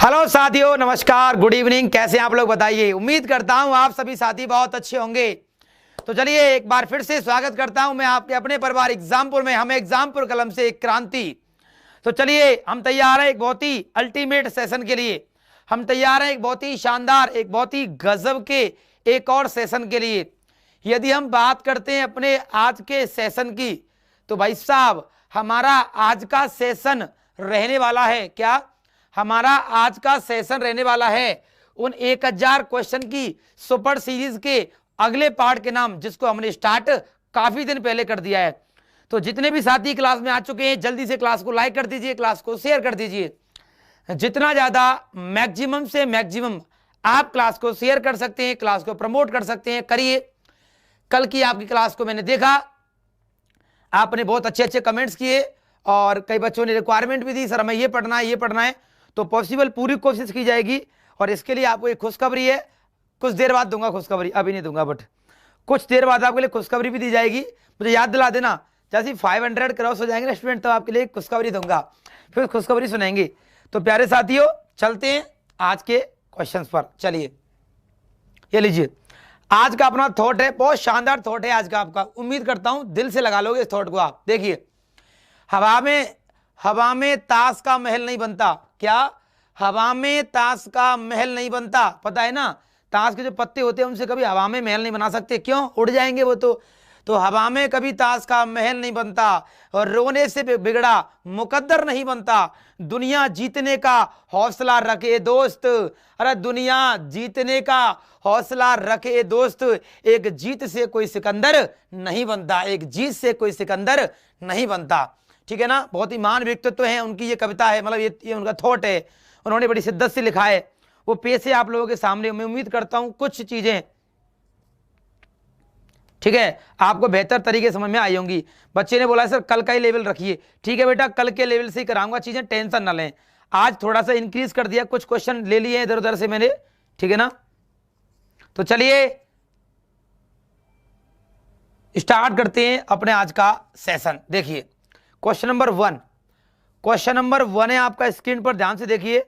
Hello साथियों, नमस्कार, good evening. कैसे हैं आप लोग बताइए। उम्मीद करता हूं आप सभी साथी बहुत अच्छे होंगे। तो चलिए एक बार फिर से स्वागत करता हूं मैं आपके अपने परिवार एग्जामपुर में। हम एग्जामपुर कलम से एक क्रांति। तो चलिए हम तैयार हैं एक बहुत ही अल्टीमेट सेशन के लिए। हम तैयार हैं एक बहुत ही शानदार, एक बहुत ही गजब के एक और सेशन के लिए। यदि हम बात करते हैं अपने आज के सेशन की, तो भाई साहब हमारा आज का सेशन रहने वाला है क्या? हमारा आज का सेशन रहने वाला है उन 1000 क्वेश्चन की सुपर सीरीज के अगले पार्ट के नाम, जिसको हमने स्टार्ट काफी दिन पहले कर दिया है। तो जितने भी साथी क्लास में आ चुके हैं, जल्दी से क्लास को लाइक कर दीजिए, क्लास को शेयर कर दीजिए। जितना ज्यादा मैक्सिमम से मैक्सिमम आप क्लास को शेयर कर सकते हैं, क्लास को प्रमोट कर सकते हैं, करिए। कल की आपकी क्लास को मैंने देखा, आपने बहुत अच्छे अच्छे कमेंट्स किए और कई बच्चों ने रिक्वायरमेंट भी दी, सर हमें ये पढ़ना है, ये पढ़ना है। तो पॉसिबल पूरी कोशिश की जाएगी। और इसके लिए आपको एक खुशखबरी है, कुछ देर बाद दूंगा खुशखबरी, अभी नहीं दूंगा, बट कुछ देर बाद आपके लिए खुशखबरी भी दी जाएगी। मुझे याद दिला देना, जैसे 500 क्रॉस हो जाएंगे ना स्टूडेंट, तो आपके लिए खुशखबरी दूंगा, फिर खुशखबरी सुनाएंगे। तो प्यारे साथियों चलते हैं आज के क्वेश्चंस पर। चलिए ये लीजिए, आज का अपना थॉट है, बहुत शानदार थॉट है आज का आपका। उम्मीद करता हूं दिल से लगा लोगे इस थॉट को आप। देखिए, हवा में ताश का महल नहीं बनता। क्या? हवा में ताश का महल नहीं बनता। पता है ना, ताश के जो पत्ते होते हैं उनसे कभी हवा में महल नहीं बना सकते। क्यों? उड़ जाएंगे वो तो हवा में कभी ताश का महल नहीं बनता। और रोने से बिगड़ा मुकद्दर नहीं बनता। दुनिया जीतने का हौसला रखे दोस्त। अरे दुनिया जीतने का हौसला रखे दोस्त। एक जीत से कोई सिकंदर नहीं बनता, एक जीत से कोई सिकंदर नहीं बनता। ठीक है ना। बहुत ही महान व्यक्तित्व है, उनकी ये कविता है, मतलब ये उनका थॉट है, उन्होंने बड़ी शिद्दत से लिखा है। वो पेश है आप लोगों के सामने। मैं उम्मीद करता हूं कुछ चीजें, ठीक है, आपको बेहतर तरीके समझ में आई होंगी। बच्चे ने बोला सर कल का ही लेवल रखिए। ठीक है बेटा, कल के लेवल से ही कराऊंगा चीजें, टेंशन ना लें। आज थोड़ा सा इंक्रीज कर दिया, कुछ क्वेश्चन ले लिए इधर उधर से मैंने, ठीक है ना। तो चलिए स्टार्ट करते हैं अपने आज का सेशन। देखिए क्वेश्चन नंबर 1, क्वेश्चन नंबर 1 है आपका, स्क्रीन पर ध्यान से देखिए,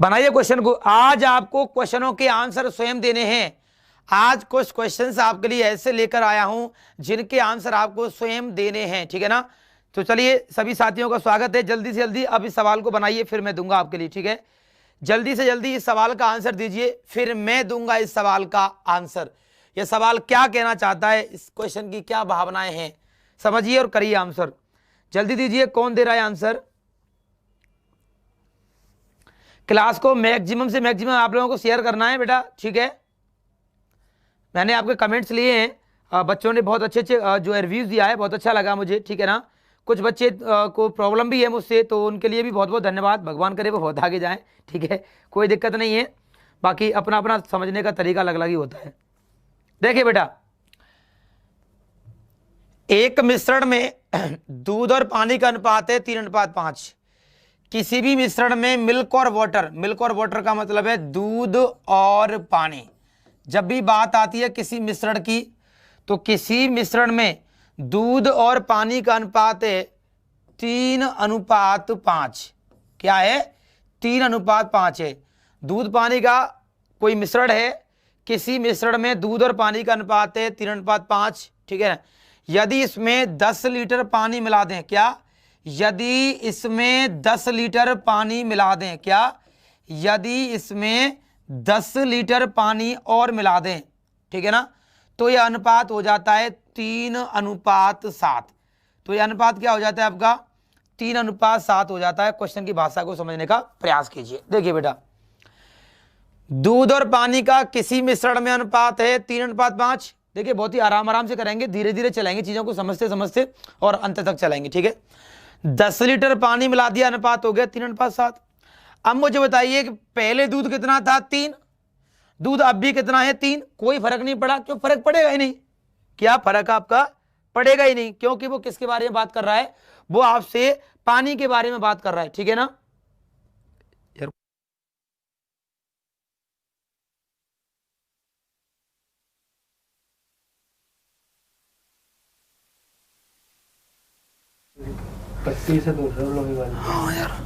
बनाइए क्वेश्चन को। आज आपको क्वेश्चनों के आंसर स्वयं देने हैं। आज कुछ क्वेश्चंस आपके लिए ऐसे लेकर आया हूं जिनके आंसर आपको स्वयं देने हैं, ठीक है ना। तो चलिए सभी साथियों का स्वागत है। जल्दी से जल्दी अब इस सवाल को बनाइए, फिर मैं दूंगा आपके लिए, ठीक है। जल्दी से जल्दी इस सवाल का आंसर दीजिए, फिर मैं दूंगा इस सवाल का आंसर। यह सवाल क्या कहना चाहता है, इस क्वेश्चन की क्या भावनाएं हैं, समझिए और करिए आंसर। जल्दी दीजिए, कौन दे रहा है आंसर। क्लास को मैक्सिमम से मैक्सिमम आप लोगों को शेयर करना है बेटा, ठीक है। मैंने आपके कमेंट्स लिए हैं, बच्चों ने बहुत अच्छे अच्छे जो रिव्यूज दिया है, बहुत अच्छा लगा मुझे, ठीक है ना। कुछ बच्चे को प्रॉब्लम भी है मुझसे, तो उनके लिए भी बहुत बहुत धन्यवाद। भगवान करे वो बहुत आगे जाएं, ठीक है, कोई दिक्कत नहीं है। बाकी अपना अपना समझने का तरीका अलग अलग ही होता है। देखिए बेटा, एक मिश्रण में दूध और पानी का अनुपात है 3:5। किसी भी मिश्रण में मिल्क और वाटर का मतलब है दूध और पानी। जब भी बात आती है किसी मिश्रण की, तो किसी मिश्रण में दूध और पानी का अनुपात है 3:5। क्या है? 3:5 है। दूध पानी का कोई मिश्रण है, किसी मिश्रण में दूध और पानी का अनुपात है 3:5, ठीक है ना। यदि इसमें 10 लीटर पानी मिला दें, क्या? यदि इसमें 10 लीटर पानी मिला दें, क्या? यदि इसमें 10 लीटर पानी और मिला दें, ठीक है ना, तो यह अनुपात हो जाता है 3:7। तो यह अनुपात क्या हो जाता है आपका? 3:7 हो जाता है। क्वेश्चन की भाषा को समझने का प्रयास कीजिए। देखिए बेटा, दूध और पानी का किसी मिश्रण में अनुपात है 3:5। देखिए बहुत ही आराम आराम से करेंगे, धीरे धीरे चलाएंगे, चीजों को समझते समझते और अंत तक चलाएंगे, ठीक है। 10 लीटर पानी मिला दिया, अनुपात हो गया 3:7। अब मुझे बताइए कि पहले दूध कितना था? 3। दूध अब भी कितना है? 3। कोई फर्क नहीं पड़ा। क्यों? फर्क पड़ेगा ही नहीं। क्या फर्क आपका पड़ेगा ही नहीं, क्योंकि वो किसके बारे में बात कर रहा है? वो आपसे पानी के बारे में बात कर रहा है, ठीक है ना। पट्टी से दूसरे लोहे वाली। हाँ यार,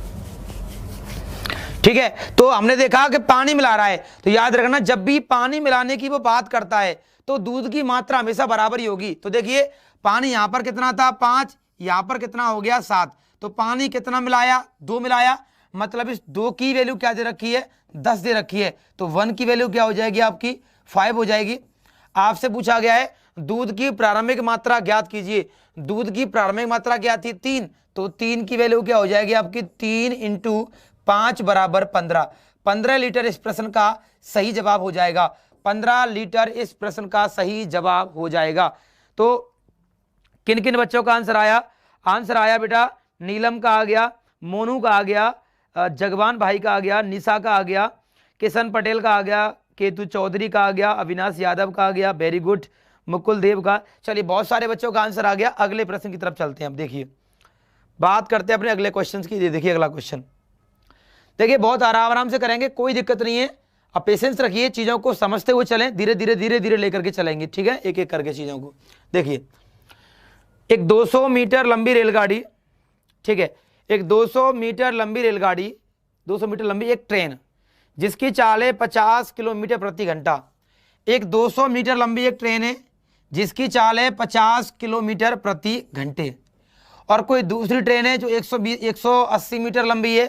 ठीक है। तो हमने देखा कि पानी मिला रहा है, तो याद रखना जब भी पानी मिलाने की वो बात करता है तो दूध की मात्रा हमेशा बराबर ही होगी। तो देखिए पानी यहां पर कितना था 5, यहां पर कितना हो गया 7, तो पानी कितना मिलाया 2 मिलाया, मतलब इस 2 की वैल्यू क्या दे रखी है 10 दे रखी है, तो 1 की वैल्यू क्या हो जाएगी आपकी 5 हो जाएगी। आपसे पूछा गया है दूध की प्रारंभिक मात्रा ज्ञात कीजिए, दूध की प्रारंभिक मात्रा क्या थी 3, तो 3 की वैल्यू क्या हो जाएगी आपकी 3 × 5 बराबर 15। 15 लीटर इस प्रश्न का सही जवाब हो जाएगा, 15 लीटर इस प्रश्न का सही जवाब हो जाएगा। तो किन किन बच्चों का आंसर आया? आंसर आया बेटा नीलम का आ गया, मोनू का आ गया, जगवान भाई का आ गया, निशा का आ गया, किशन पटेल का आ गया, केतु चौधरी का आ गया, अविनाश यादव का आ गया, वेरी गुड, मुकुल देव का। चलिए बहुत सारे बच्चों का आंसर आ गया। अगले प्रश्न की तरफ चलते हैं। अब देखिए बात करते हैं अपने अगले क्वेश्चन की। देखिए अगला क्वेश्चन, देखिए बहुत आराम से करेंगे, कोई दिक्कत नहीं है। अब पेशेंस रखिए, चीज़ों को समझते हुए चलें, धीरे धीरे लेकर के चलेंगे, ठीक है, एक एक करके चीज़ों को। देखिए एक 200 मीटर लंबी रेलगाड़ी, ठीक है, एक 200 मीटर लंबी रेलगाड़ी, 200 मीटर लंबी एक ट्रेन जिसकी चाल है 50 किलोमीटर प्रति घंटा। एक 200 मीटर लंबी एक ट्रेन है जिसकी चाल है 50 किलोमीटर प्रति घंटे, और कोई दूसरी ट्रेन है जो 180 मीटर लंबी है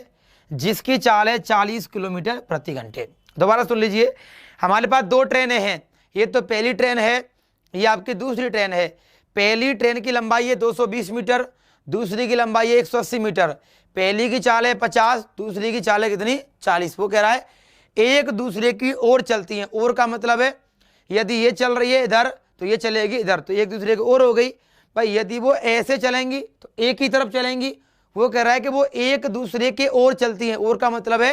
जिसकी चाल है 40 किलोमीटर प्रति घंटे। दोबारा सुन लीजिए, हमारे पास 2 ट्रेनें हैं, ये तो पहली ट्रेन है, ये आपकी दूसरी ट्रेन है। पहली ट्रेन की लंबाई है 220 मीटर, दूसरी की लंबाई है 180 मीटर। पहली की चाल है 50, दूसरी की चाल है कितनी 40। वो कह रहा है एक दूसरे की ओर चलती हैं। ओर का मतलब है यदि ये चल रही है इधर तो ये चलेगी इधर, तो एक दूसरे की ओर हो गई भाई। यदि वो ऐसे चलेंगी तो एक ही तरफ चलेंगी। वो कह रहा है कि वो एक दूसरे के ओर चलती हैं। ओर का मतलब है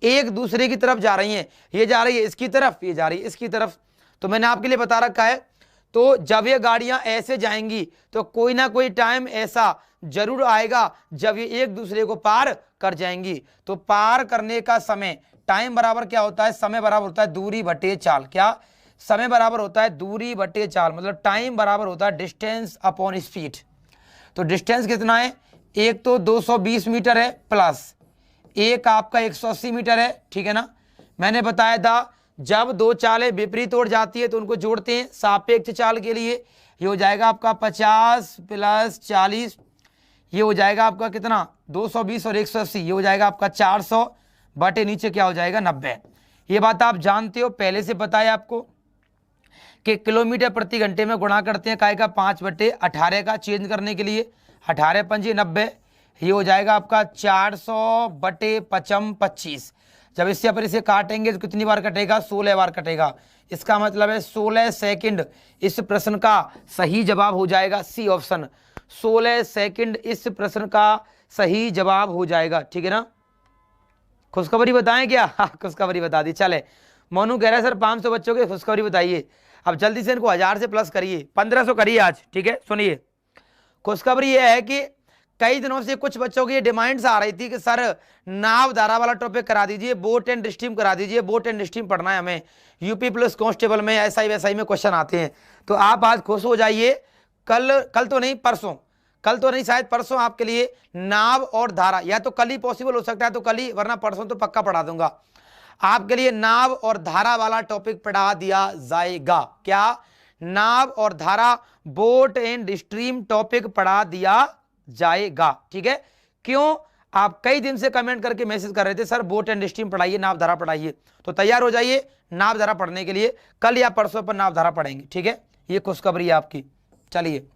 एक दूसरे की तरफ जा रही हैं, ये जा रही है इसकी तरफ, ये जा रही है इसकी तरफ। तो मैंने आपके लिए बता रखा है, तो जब ये गाड़ियां ऐसे जाएंगी तो कोई ना कोई टाइम ऐसा जरूर आएगा जब ये एक दूसरे को पार कर जाएंगी। तो पार करने का समय टाइम बराबर क्या होता है, समय बराबर होता है दूरी बटे चाल। क्या समय बराबर होता है दूरी बटे चाल, मतलब टाइम बराबर होता है डिस्टेंस अपॉन स्पीड। तो डिस्टेंस कितना है, एक तो 220 मीटर है प्लस एक आपका 180 मीटर है, ठीक है ना। मैंने बताया था जब 2 चालें विपरीत ओर जाती है तो उनको जोड़ते हैं सापेक्ष चाल के लिए। ये हो जाएगा आपका 50 + 40, ये हो जाएगा आपका कितना 220 और 180, ये हो जाएगा आपका 400 बटे नीचे क्या हो जाएगा 90। ये बात आप जानते हो, पहले से बताया आपको कि किलोमीटर प्रति घंटे में गुणा करते हैं काय का 5/18 का, चेंज करने के लिए 18 × 5 = 90। ये हो जाएगा आपका 400 बटे 55 25। जब इससे अपन इसे काटेंगे तो कितनी बार कटेगा 16 बार कटेगा। इसका मतलब है 16 सेकंड इस प्रश्न का सही जवाब हो जाएगा, सी ऑप्शन 16 सेकंड इस प्रश्न का सही जवाब हो जाएगा, ठीक है ना। खुशखबरी बताएं क्या? खुशखबरी बता दी। चले मोनू कह रहा है सर 500 बच्चों की खुशखबरी बताइए। अब जल्दी से इनको 1000 से प्लस करिए, 1500 करिए आज, ठीक है। सुनिए खुशखबरी यह है कि कई दिनों से कुछ बच्चों की डिमांड्स आ रही थी कि सर नाव धारा वाला टॉपिक करा दीजिए, बोट एंड स्ट्रीम करा दीजिए, बोट एंड स्ट्रीम पढ़ना है हमें, यूपी पुलिस कांस्टेबल में एसआई वैसाई में क्वेश्चन आते हैं। तो आप आज खुश हो जाइए, कल तो नहीं परसों, कल तो नहीं शायद परसों आपके लिए नाव और धारा, या तो कल ही पॉसिबल हो सकता है तो कल ही, वरना परसों तो पक्का पढ़ा दूंगा आपके लिए। नाव और धारा वाला टॉपिक पढ़ा दिया जाएगा। क्या? नाव और धारा, बोट एंड स्ट्रीम टॉपिक पढ़ा दिया जाएगा, ठीक है। क्यों? आप कई दिन से कमेंट करके मैसेज कर रहे थे सर बोट एंड स्ट्रीम पढ़ाइए, नाव धारा पढ़ाइए, तो तैयार हो जाइए नाव धारा पढ़ने के लिए। कल या परसों पर नाव धारा पढ़ेंगे, ठीक है। ये खुशखबरी है आपकी। चलिए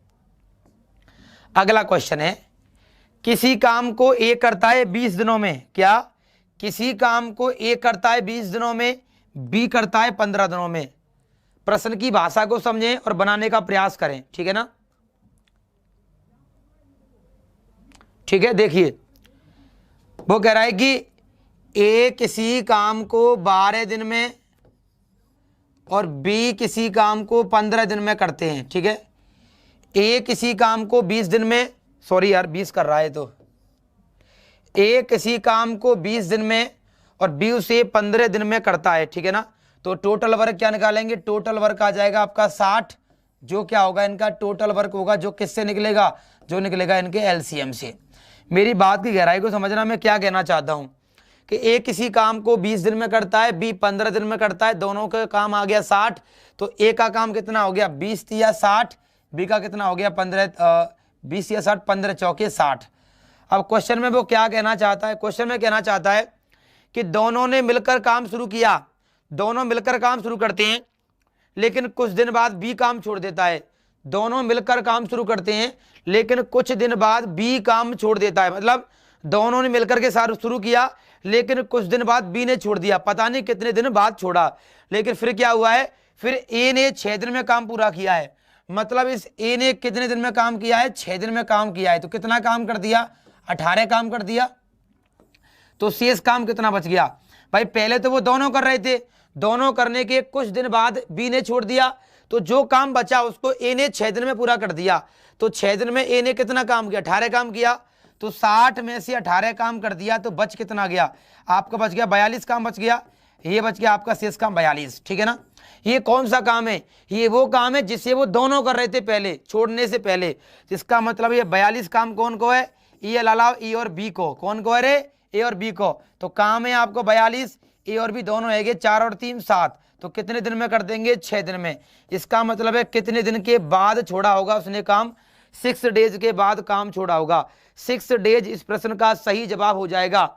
अगला क्वेश्चन है, किसी काम को ए करता है 20 दिनों में। क्या? किसी काम को ए करता है 20 दिनों में, बी करता है 15 दिनों में। प्रश्न की भाषा को समझें और बनाने का प्रयास करें, ठीक है ना। ठीक है, देखिए वो कह रहा है कि ए किसी काम को 12 दिन में और बी किसी काम को 15 दिन में करते हैं, ठीक है। ए किसी काम को 20 दिन में, सॉरी यार 20 कर रहा है, तो ए किसी काम को 20 दिन में और बी उसे 15 दिन में करता है, ठीक है ना। तो टोटल वर्क क्या निकालेंगे? टोटल वर्क आ जाएगा आपका 60, जो क्या होगा इनका टोटल वर्क होगा, जो किससे निकलेगा? जो निकलेगा इनके एलसीएम से। मेरी बात की गहराई को समझना, मैं क्या कहना चाहता हूं कि ए किसी काम को 20 दिन में करता है, बी 15 दिन में करता है, दोनों का काम आ गया 60, तो ए का काम कितना हो गया 20 या 60, बी का कितना हो गया 20 या 60, 15 चौके 60। अब क्वेश्चन में वो क्या कहना चाहता है, क्वेश्चन में कहना चाहता है कि दोनों ने मिलकर काम शुरू किया, दोनों मिलकर काम शुरू करते हैं, लेकिन कुछ दिन बाद बी काम छोड़ देता है। दोनों मिलकर काम शुरू करते हैं लेकिन कुछ दिन बाद बी काम छोड़ देता है, मतलब दोनों ने मिलकर के साथ शुरू किया लेकिन कुछ दिन बाद बी ने छोड़ दिया, पता नहीं कितने दिन बाद छोड़ा, लेकिन फिर क्या हुआ है, फिर ए ने 6 दिन में काम पूरा किया है। मतलब इस ए ने कितने दिन में काम किया है, 6 दिन में काम किया है, तो कितना काम कर दिया, 18 काम कर दिया। तो शेष काम कितना बच गया भाई, पहले तो वो दोनों कर रहे थे, दोनों करने के कुछ दिन बाद बी ने छोड़ दिया, तो जो काम बचा उसको ए ने 6 दिन में पूरा कर दिया। तो 6 दिन में ए ने कितना काम किया, 18 काम किया, तो 60 में से 18 काम कर दिया, तो बच कितना गया आपका, बच गया 42 काम बच गया, ये बच गया आपका शेष काम 42। ठीक है ना। ये कौन सा काम है, ये वो काम है जिसे वो दोनों कर रहे थे पहले, छोड़ने से पहले। इसका मतलब ये 42 काम कौन को है, ये अलावा ए और बी को, कौन को है रे, ए और बी को। तो काम है आपको 42, ए और बी दोनों है 4 और 3 7, तो कितने दिन में कर देंगे, 6 दिन में। इसका मतलब है कितने दिन के बाद छोड़ा होगा उसने काम, 6 डेज के बाद काम छोड़ा होगा। 6 डेज इस प्रश्न का सही जवाब हो जाएगा,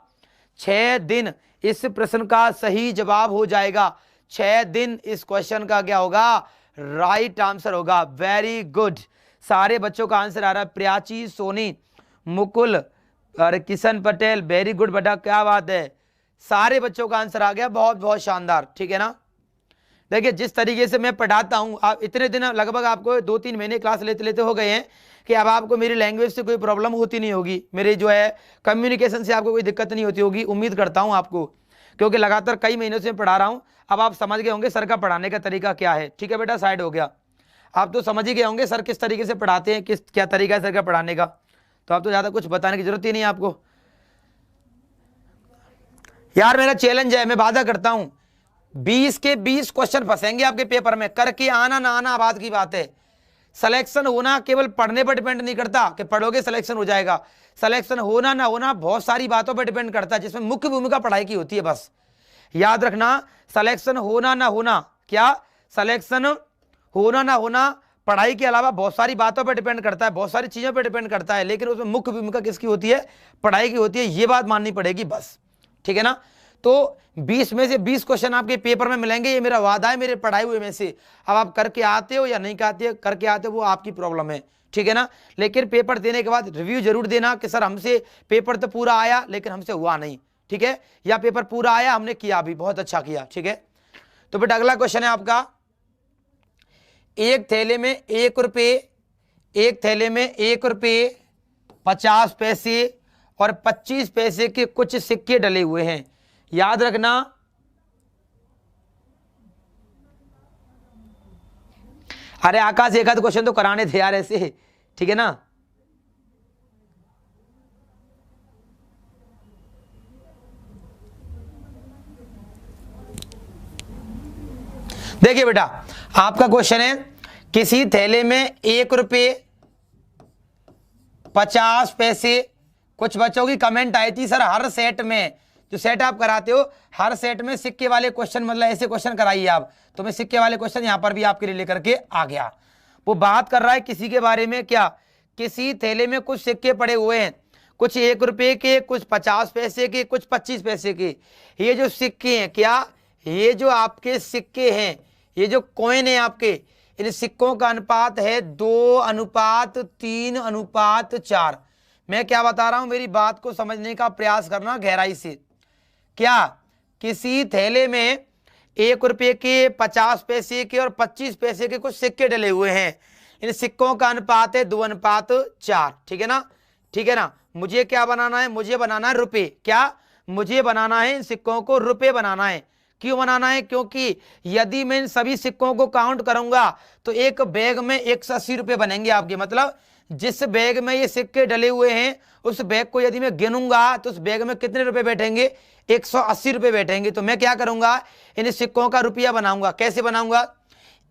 6 दिन इस प्रश्न का सही जवाब हो जाएगा, 6 दिन इस क्वेश्चन का क्या होगा, राइट आंसर होगा। वेरी गुड, सारे बच्चों का आंसर आ रहा है, प्रियाची, सोनी, मुकुल और किशन पटेल, वेरी गुड बेटा, क्या बात है, सारे बच्चों का आंसर आ गया, बहुत बहुत शानदार। ठीक है ना। देखिए जिस तरीके से मैं पढ़ाता हूं, आप इतने दिन लगभग आपको 2-3 महीने क्लास लेते लेते हो गए हैं कि अब आपको मेरी लैंग्वेज से कोई प्रॉब्लम होती नहीं होगी, मेरे जो है कम्युनिकेशन से आपको कोई दिक्कत नहीं होती होगी, उम्मीद करता हूं आपको, क्योंकि लगातार कई महीनों से मैं पढ़ा रहा हूं। अब आप समझ गए होंगे सर का पढ़ाने का तरीका क्या है। ठीक है बेटा, साइड हो गया, आप तो समझ ही गए होंगे सर किस तरीके से पढ़ाते हैं, किस क्या तरीका है सर का पढ़ाने का, तो आप तो ज़्यादा कुछ बताने की जरूरत ही नहीं है आपको। यार मेरा चैलेंज है, मैं वादा करता हूं 20 के 20 क्वेश्चन फंसेंगे आपके पेपर में, करके आना ना आना बात की बात है। सिलेक्शन होना केवल पढ़ने पर डिपेंड नहीं करता कि पढ़ोगे सिलेक्शन हो जाएगा, सिलेक्शन होना ना होना बहुत सारी बातों पर डिपेंड करता है, जिसमें मुख्य भूमिका पढ़ाई की होती है। बस याद रखना, सिलेक्शन होना ना होना, क्या सिलेक्शन होना ना होना पढ़ाई के अलावा बहुत सारी बातों पर डिपेंड करता है, बहुत सारी चीजों पर डिपेंड करता है, लेकिन उसमें मुख्य भूमिका किसकी होती है, पढ़ाई की होती है, ये बात माननी पड़ेगी बस। ठीक है ना। तो 20 में से 20 क्वेश्चन आपके पेपर में मिलेंगे, ये मेरा वादा है मेरे पढ़ाए हुए में से। अब आप करके आते हो या नहीं करके आते हो वो आपकी प्रॉब्लम है। ठीक है ना। लेकिन पेपर देने के बाद रिव्यू जरूर देना कि सर हमसे पेपर तो पूरा आया लेकिन हमसे हुआ नहीं। ठीक है, या पेपर पूरा आया हमने किया भी, बहुत अच्छा किया। ठीक है, तो बेटा अगला क्वेश्चन है आपका, एक थैले में 1 रुपये, एक थैले में 1 रुपये 50 पैसे और 25 पैसे के कुछ सिक्के डले हुए हैं। याद रखना, अरे आकाश एक आध क्वेश्चन तो कराने थे यार ऐसे। ठीक है ना। देखिए बेटा आपका क्वेश्चन है, किसी थैले में 1 रुपये 50 पैसे, कुछ बच्चों की कमेंट आई थी सर हर सेट में, जो सेट आप कराते हो हर सेट में सिक्के वाले क्वेश्चन, मतलब ऐसे क्वेश्चन कराइए आप, तो मैं सिक्के वाले क्वेश्चन यहां पर भी आपके लिए लेकर के आ गया। वो बात कर रहा है किसी के बारे में, क्या, किसी थैले में कुछ सिक्के पड़े हुए हैं, कुछ 1 रुपये के, कुछ 50 पैसे के, कुछ 25 पैसे के। ये जो सिक्के हैं, क्या, ये जो आपके सिक्के हैं, ये जो कॉइन है आपके, इन सिक्कों का अनुपात है 2:3:4। मैं क्या बता रहा हूं, मेरी बात को समझने का प्रयास करना गहराई से। क्या, किसी थैले में 1 रुपये के, 50 पैसे के और 25 पैसे के कुछ सिक्के डले हुए हैं, इन सिक्कों का अनुपात है 2:4। ठीक है ना। ठीक है ना। मुझे क्या बनाना है, मुझे बनाना है रुपये, क्या, मुझे बनाना है इन सिक्कों को रुपये बनाना है। क्यों बनाना है, क्योंकि यदि मैं इन सभी सिक्कों को काउंट करूंगा तो एक बैग में 180 रुपये बनेंगे आपके, मतलब जिस बैग में ये सिक्के डले हुए हैं उस बैग को यदि मैं गिनूंगा तो उस बैग में कितने रुपए बैठेंगे, 180 रुपये बैठेंगे। तो मैं क्या करूंगा, इन सिक्कों का रुपया बनाऊंगा। कैसे बनाऊंगा,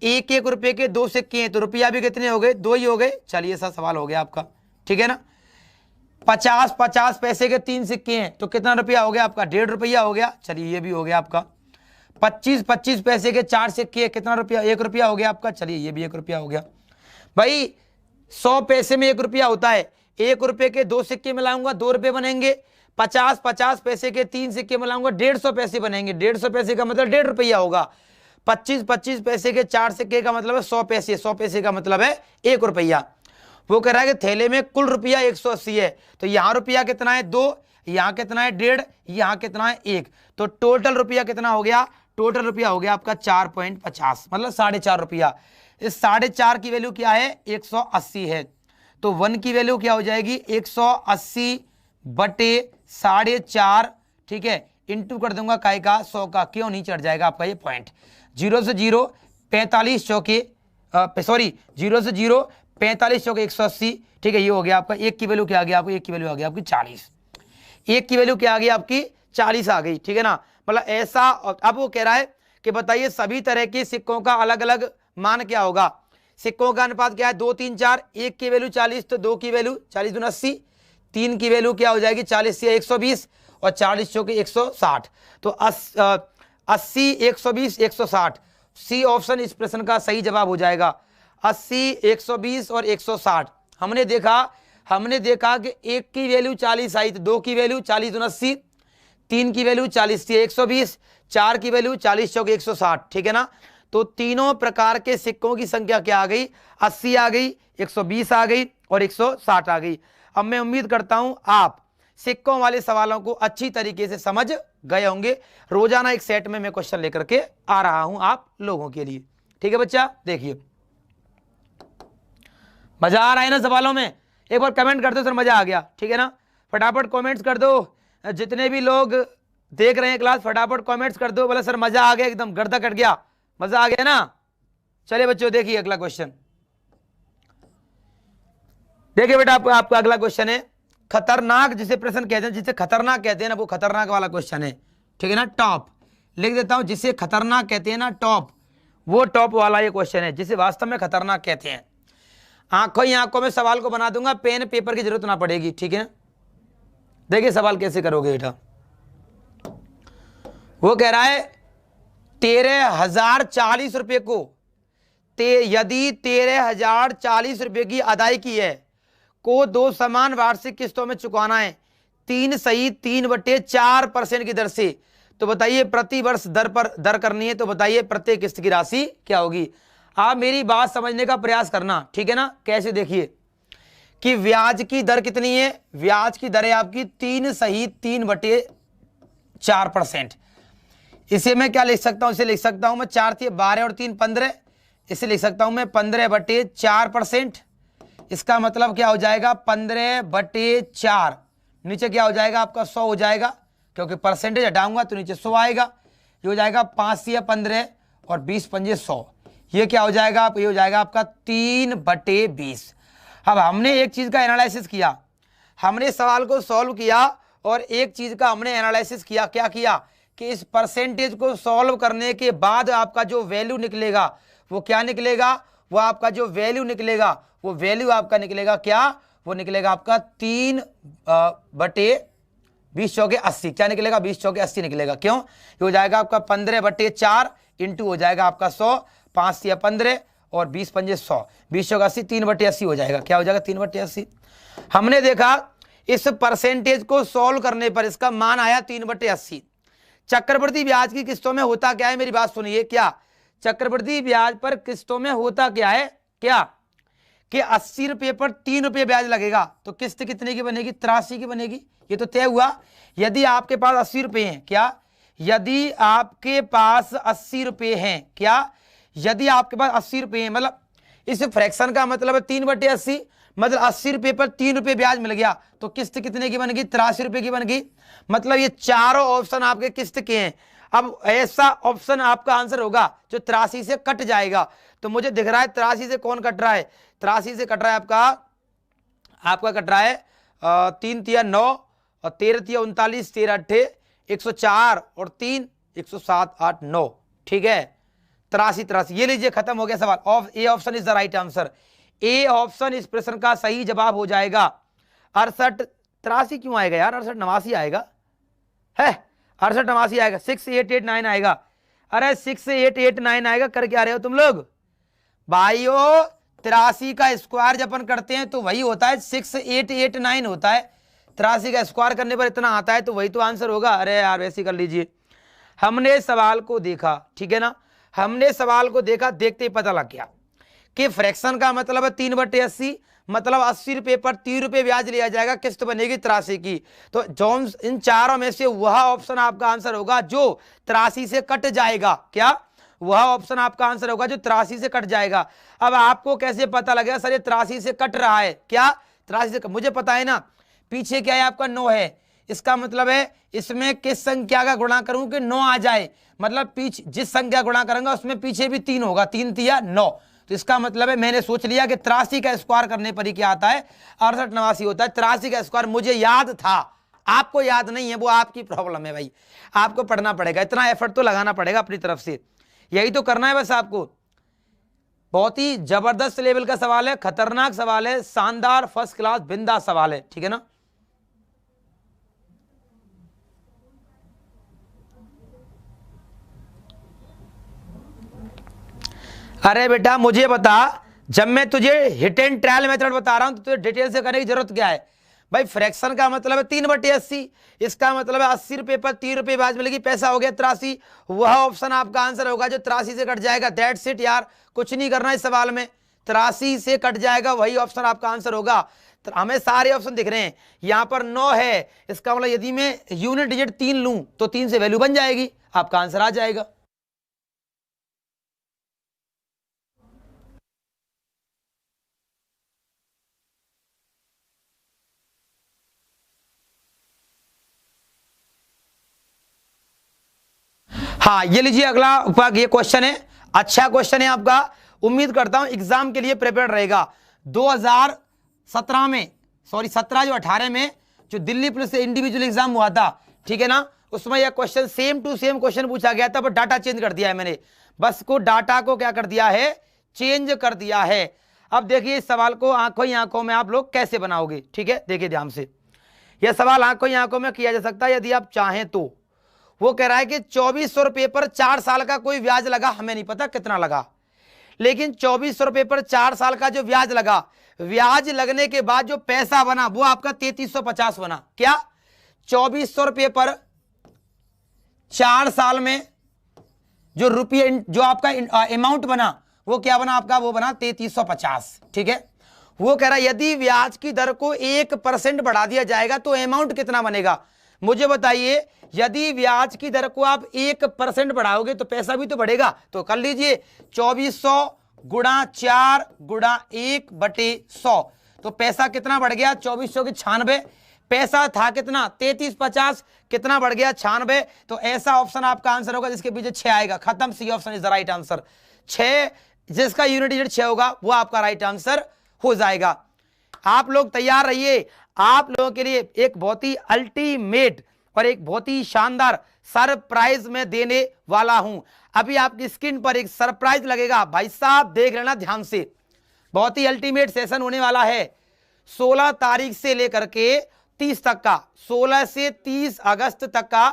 1-1 रुपये के 2 सिक्के हैं तो रुपया भी कितने हो गए, 2 ही हो गए। चलिए सा सवाल हो गया आपका। ठीक है ना। 50 पैसे के 3 सिक्के हैं तो कितना रुपया हो गया आपका? 1.5 रुपया हो गया। चलिए ये भी हो गया आपका। 25 पैसे के 4 सिक्के कितना रुपया? 1 रुपया हो गया आपका। चलिए ये भी 1 रुपया हो गया। भाई 100 पैसे में 1 रुपया होता है। 1 रुपये के 2 सिक्के मिलाऊंगा 2 रुपये बनेंगे। 50 पैसे के 3 सिक्के मिलाऊंगा 150 पैसे बनेंगे। 150 पैसे का मतलब 1.5 रुपया होगा। 25 पैसे के 4 सिक्के का मतलब है 100 पैसे। 100 पैसे का मतलब है 1 रुपया। वो कह रहा है कि थैले में कुल रुपया 180 है, तो यहाँ रुपया कितना है? 2, यहाँ कितना है? 1.5, यहाँ कितना है? 1। तो टोटल रुपया कितना हो गया? टोटल रुपया हो गया आपका 4.50, मतलब 4.5 रुपया। इस 4.5 की वैल्यू क्या है? 180 है। तो 1 की वैल्यू क्या हो जाएगी? 180 बटे 4.5, ठीक है, इंटू कर दूंगा काय का? 100 का। क्यों नहीं चढ़ जाएगा आपका ये पॉइंट? 0 से 0 45 चौके, सॉरी 0 से 0 45 चौके 180, ठीक है, ये हो गया आपका। 1 की वैल्यू क्या आ गया आपको? 1 की वैल्यू आ गया आपकी 40। 1 की वैल्यू क्या आ गई आपकी? 40 आ गई, ठीक है ना। मतलब ऐसा। अब वो कह रहा है कि बताइए सभी तरह के सिक्कों का अलग अलग मान क्या होगा? सिक्कों का अनुपात क्या है? 2, 3, 4। 1 की वैल्यू 40, तो 2 की वैल्यू 40 दूना 80। 3 की वैल्यू क्या हो जाएगी? 40 से 120 और 40 चौके 160। तो 80, 120, 160। सी ऑप्शन इस प्रश्न का सही जवाब हो जाएगा। 80, 120 और 160। हमने देखा कि 1 की वैल्यू 40 आई, तो 2 की वैल्यू 40 दूना 80, 3 की वैल्यू 40 से 120, 4 की वैल्यू 40 चौके 160, ठीक है ना। तो तीनों प्रकार के सिक्कों की संख्या क्या आ गई? 80 आ गई, 120 आ गई और 160 आ गई। अब मैं उम्मीद करता हूं आप सिक्कों वाले सवालों को अच्छी तरीके से समझ गए होंगे। रोजाना एक सेट में मैं क्वेश्चन लेकर के आ रहा हूं आप लोगों के लिए, ठीक है बच्चा। देखिए मजा आ रहा है ना सवालों में? एक बार कमेंट कर दो सर मजा आ गया, ठीक है ना। फटाफट कमेंट्स कर दो। जितने भी लोग देख रहे हैं क्लास, फटाफट कमेंट्स कर दो। बोला सर मजा आ गया, एकदम गर्दा कट गया, मजा आ गया ना। चलिए बच्चों देखिए अगला क्वेश्चन। देखिए बेटा आपका अगला क्वेश्चन है खतरनाक, जिसे प्रश्न कहते हैं, जिसे खतरनाक कहते हैं ना, वो खतरनाक वाला क्वेश्चन है, ठीक है ना। टॉप लिख देता हूं, जिसे खतरनाक कहते हैं ना टॉप, वो टॉप वाला ये क्वेश्चन है जिसे वास्तव में खतरनाक कहते हैं। आंखों ही आंखों में सवाल को बना दूंगा, पेन पेपर की जरूरत ना पड़ेगी, ठीक है। देखिए सवाल कैसे करोगे बेटा। वो कह रहा है 13,040 रुपये को यदि 13,040 रुपये की अदायगी है को 2 समान वार्षिक किस्तों में चुकाना है 3 सही 3/4% की दर से, तो बताइए प्रति वर्ष दर करनी है, तो बताइए प्रत्येक किस्त की राशि क्या होगी। आप मेरी बात समझने का प्रयास करना, ठीक है ना। कैसे? देखिए कि ब्याज की दर कितनी है? ब्याज की दर है आपकी 3 सही 3/4%। इसे मैं क्या लिख सकता हूं? इसे लिख सकता हूं मैं 4 × 12 और 3 15। इसे लिख सकता हूं मैं 15/4%। इसका मतलब क्या हो जाएगा? 15/4। नीचे क्या हो जाएगा आपका? 100 हो जाएगा, क्योंकि परसेंटेज हटाऊंगा तो नीचे 100 आएगा। ये हो जाएगा 5 या 15 और 20 पंजे 100। ये क्या हो जाएगा? आप ये हो जाएगा आपका 3/20। अब हमने एक चीज का एनालिसिस किया, हमने सवाल को सॉल्व किया और एक चीज का हमने एनालिसिस किया। क्या किया? कि इस परसेंटेज को सॉल्व करने के बाद आपका जो वैल्यू निकलेगा वो क्या निकलेगा? वो आपका जो वैल्यू निकलेगा वो वैल्यू आपका निकलेगा क्या? वो निकलेगा आपका 3/20 चौके 80। क्या निकलेगा? 20 चौके 80 निकलेगा। क्यों? ये हो जाएगा आपका 15/4 इंटू हो जाएगा आपका 100, 5 या 15 और 20 पंजे 100, 20 चौके 80, 3/80 हो जाएगा। क्या हो जाएगा? 3/80। हमने देखा इस परसेंटेज को सॉल्व करने पर इसका मान आया 3/80। चक्रवृद्धि ब्याज की किस्तों में होता क्या है? मेरी बात सुनिए। क्या चक्रवृद्धि ब्याज पर किस्तों में होता क्या है? क्या कि 80 रुपये पर 3 रुपये ब्याज लगेगा, तो किस्त कितने की बनेगी? 83 की बनेगी। ये तो तय हुआ। यदि आपके पास 80 रुपये हैं, क्या यदि आपके पास 80 रुपये हैं, क्या यदि आपके पास 80 रुपये हैं, मतलब इस फ्रैक्शन का मतलब है 3/80, मतलब 80 रुपये पर 3 रुपये ब्याज मिल गया, तो किस्त कितने की बन गई? 83 रुपये की बन गई। मतलब ये चारों ऑप्शन आपके किस्त के हैं। अब ऐसा ऑप्शन आपका आंसर होगा जो 83 से कट जाएगा। तो मुझे दिख रहा है 83 से कौन कट रहा है? 83 से कट रहा है आपका कट रहा है 3 × 9 और 13 × 39, 13 × 8 104 और 3 107 8 9, ठीक है। 83। ये लीजिए खत्म हो गया सवाल। A option is the right answer. A option इस प्रश्न का सही जवाब हो जाएगा। 68, 83 क्यों आएगा यार, 68 89 आएगा है, 68 89 आएगा, 6889 आएगा। अरे 6889 आएगा। कर क्या रहे हो तुम लोग भाइयों, 83 का स्क्वायर जब अपन करते हैं तो वही होता है 6889 होता है। 83 का स्क्वायर करने पर इतना आता है तो वही तो आंसर होगा। अरे यार वैसे कर लीजिए। हमने सवाल को देखा, ठीक है ना, हमने सवाल को देखा, देखते ही पता लग गया कि फ्रैक्शन का मतलब है 3/80, मतलब 80 रुपए पर 3 रुपए ब्याज लिया जाएगा, किस्त बनेगी 83 की। तो जो इन चारों में से वह ऑप्शन आपका आंसर होगा जो 83 से कट जाएगा। क्या वह ऑप्शन आपका आंसर होगा जो 83 से कट जाएगा। अब आपको कैसे पता लगेगा सर ये 83 से कट रहा है? क्या 83 से मुझे पता है ना, पीछे क्या है आपका 9 है, इसका मतलब है इसमें किस संख्या का गुणा करूं कि 9 आ जाए, मतलब पीछे जिस संख्या गुणा करूंगा उसमें पीछे भी 3 होगा, 3 तिया 9। तो इसका मतलब है मैंने सोच लिया कि 83 का स्क्वायर करने पर ही क्या आता है, 68 89 होता है। 83 का स्क्वायर मुझे याद था, आपको याद नहीं है, वो आपकी प्रॉब्लम है भाई। आपको पढ़ना पड़ेगा, इतना एफर्ट तो लगाना पड़ेगा अपनी तरफ से, यही तो करना है बस आपको। बहुत ही जबरदस्त लेवल का सवाल है, खतरनाक सवाल है, शानदार फर्स्ट क्लास बिंदास सवाल है, ठीक है ना। अरे बेटा मुझे बता, जब मैं तुझे हिट एंड ट्रायल मेथड बता रहा हूं तो तुझे डिटेल से करने की जरूरत क्या है भाई। फ्रैक्शन का मतलब है 3/80, इसका मतलब है 80 रुपए पर 3 रुपए ब्याज मिलेगी, पैसा हो गया 83। वह ऑप्शन आपका आंसर होगा जो 83 से कट जाएगा। दैट्स इट यार, कुछ नहीं करना इस सवाल में, 83 से कट जाएगा, वही ऑप्शन आपका आंसर होगा। तो हमें सारे ऑप्शन दिख रहे हैं, यहां पर 9 है, इसका मतलब यदि मैं यूनिट डिजिट 3 लूं तो 3 से वैल्यू बन जाएगी, आपका आंसर आ जाएगा। हाँ ये लीजिए अगला ये क्वेश्चन है, अच्छा क्वेश्चन है आपका, उम्मीद करता हूं एग्जाम के लिए प्रिपेयर रहेगा। 2017 में, सॉरी 17 जो 18 में जो दिल्ली पुलिस से इंडिविजुअल एग्जाम हुआ था, ठीक है ना, उसमें यह question same to same question पूछा गया था, पर डाटा चेंज कर दिया है मैंने, बस को डाटा को क्या कर दिया है, चेंज कर दिया है। अब देखिए इस सवाल को आंखों ही आंखों में आप लोग कैसे बनाओगे, ठीक है, देखिए ध्यान से। यह सवाल आंखों ही आंखों में किया जा सकता है यदि आप चाहें तो। वो कह रहा है कि 2400 रुपए पर 4 साल का कोई ब्याज लगा, हमें नहीं पता कितना लगा, लेकिन 2400 रुपए पर 4 साल का जो ब्याज लगा, ब्याज लगने के बाद जो पैसा बना वो आपका 3350 बना। क्या 2400 रुपए पर 4 साल में जो रुपये जो आपका अमाउंट बना वो क्या बना आपका, वो बना 3350, ठीक है। वो कह रहा है यदि ब्याज की दर को 1% बढ़ा दिया जाएगा तो अमाउंट कितना बनेगा। मुझे बताइए, यदि ब्याज की दर को आप 1% बढ़ाओगे तो पैसा भी तो बढ़ेगा। तो कर लीजिए 2400 गुणा 4 गुणा 1/100, तो पैसा कितना बढ़ गया, 2400 की 96, पैसा था कितना 3350, कितना बढ़ गया 96। तो ऐसा ऑप्शन आपका आंसर होगा जिसके पीछे 6 आएगा, खत्म, C option is the right answer. 6 जिसका यूनिट डिजिट 6 होगा वो आपका राइट आंसर हो जाएगा। आप लोग तैयार रहिए, आप लोगों के लिए एक बहुत ही अल्टीमेट और एक बहुत ही शानदार सरप्राइज में देने वाला हूं। अभी आपकी स्क्रीन पर एक सरप्राइज लगेगा, भाई साहब देख लेना ध्यान से, बहुत ही अल्टीमेट सेशन होने वाला है। 16 तारीख से लेकर के 30 तक का, 16 से 30 अगस्त तक का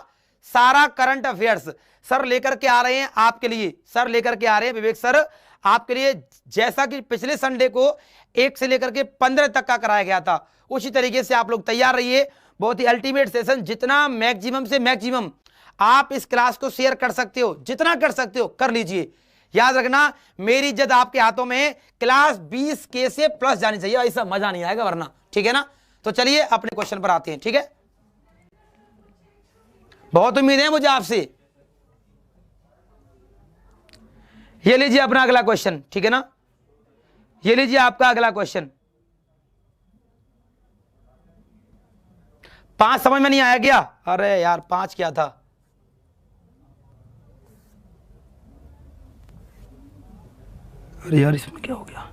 सारा करंट अफेयर्स सर लेकर के आ रहे हैं आपके लिए, सर लेकर के आ रहे हैं विवेक सर आपके लिए। जैसा कि पिछले संडे को 1 से लेकर के 15 तक का कराया गया था, उसी तरीके से आप लोग तैयार रहिए। बहुत ही अल्टीमेट सेशन, जितना मैक्सिमम से मैक्सिमम आप इस क्लास को शेयर कर सकते हो, जितना कर सकते हो कर लीजिए। याद रखना मेरी इज्जत आपके हाथों में है, क्लास 20K से प्लस जानी चाहिए, ऐसा मजा नहीं आएगा वरना, ठीक है ना। तो चलिए अपने क्वेश्चन पर आते हैं, ठीक है। बहुत उम्मीद है मुझे आपसे। ये लीजिए अपना अगला क्वेश्चन, ठीक है ना, ये लीजिए आपका अगला क्वेश्चन। 5 समझ में नहीं आया क्या? अरे यार 5 क्या था, अरे यार इसमें क्या हो गया।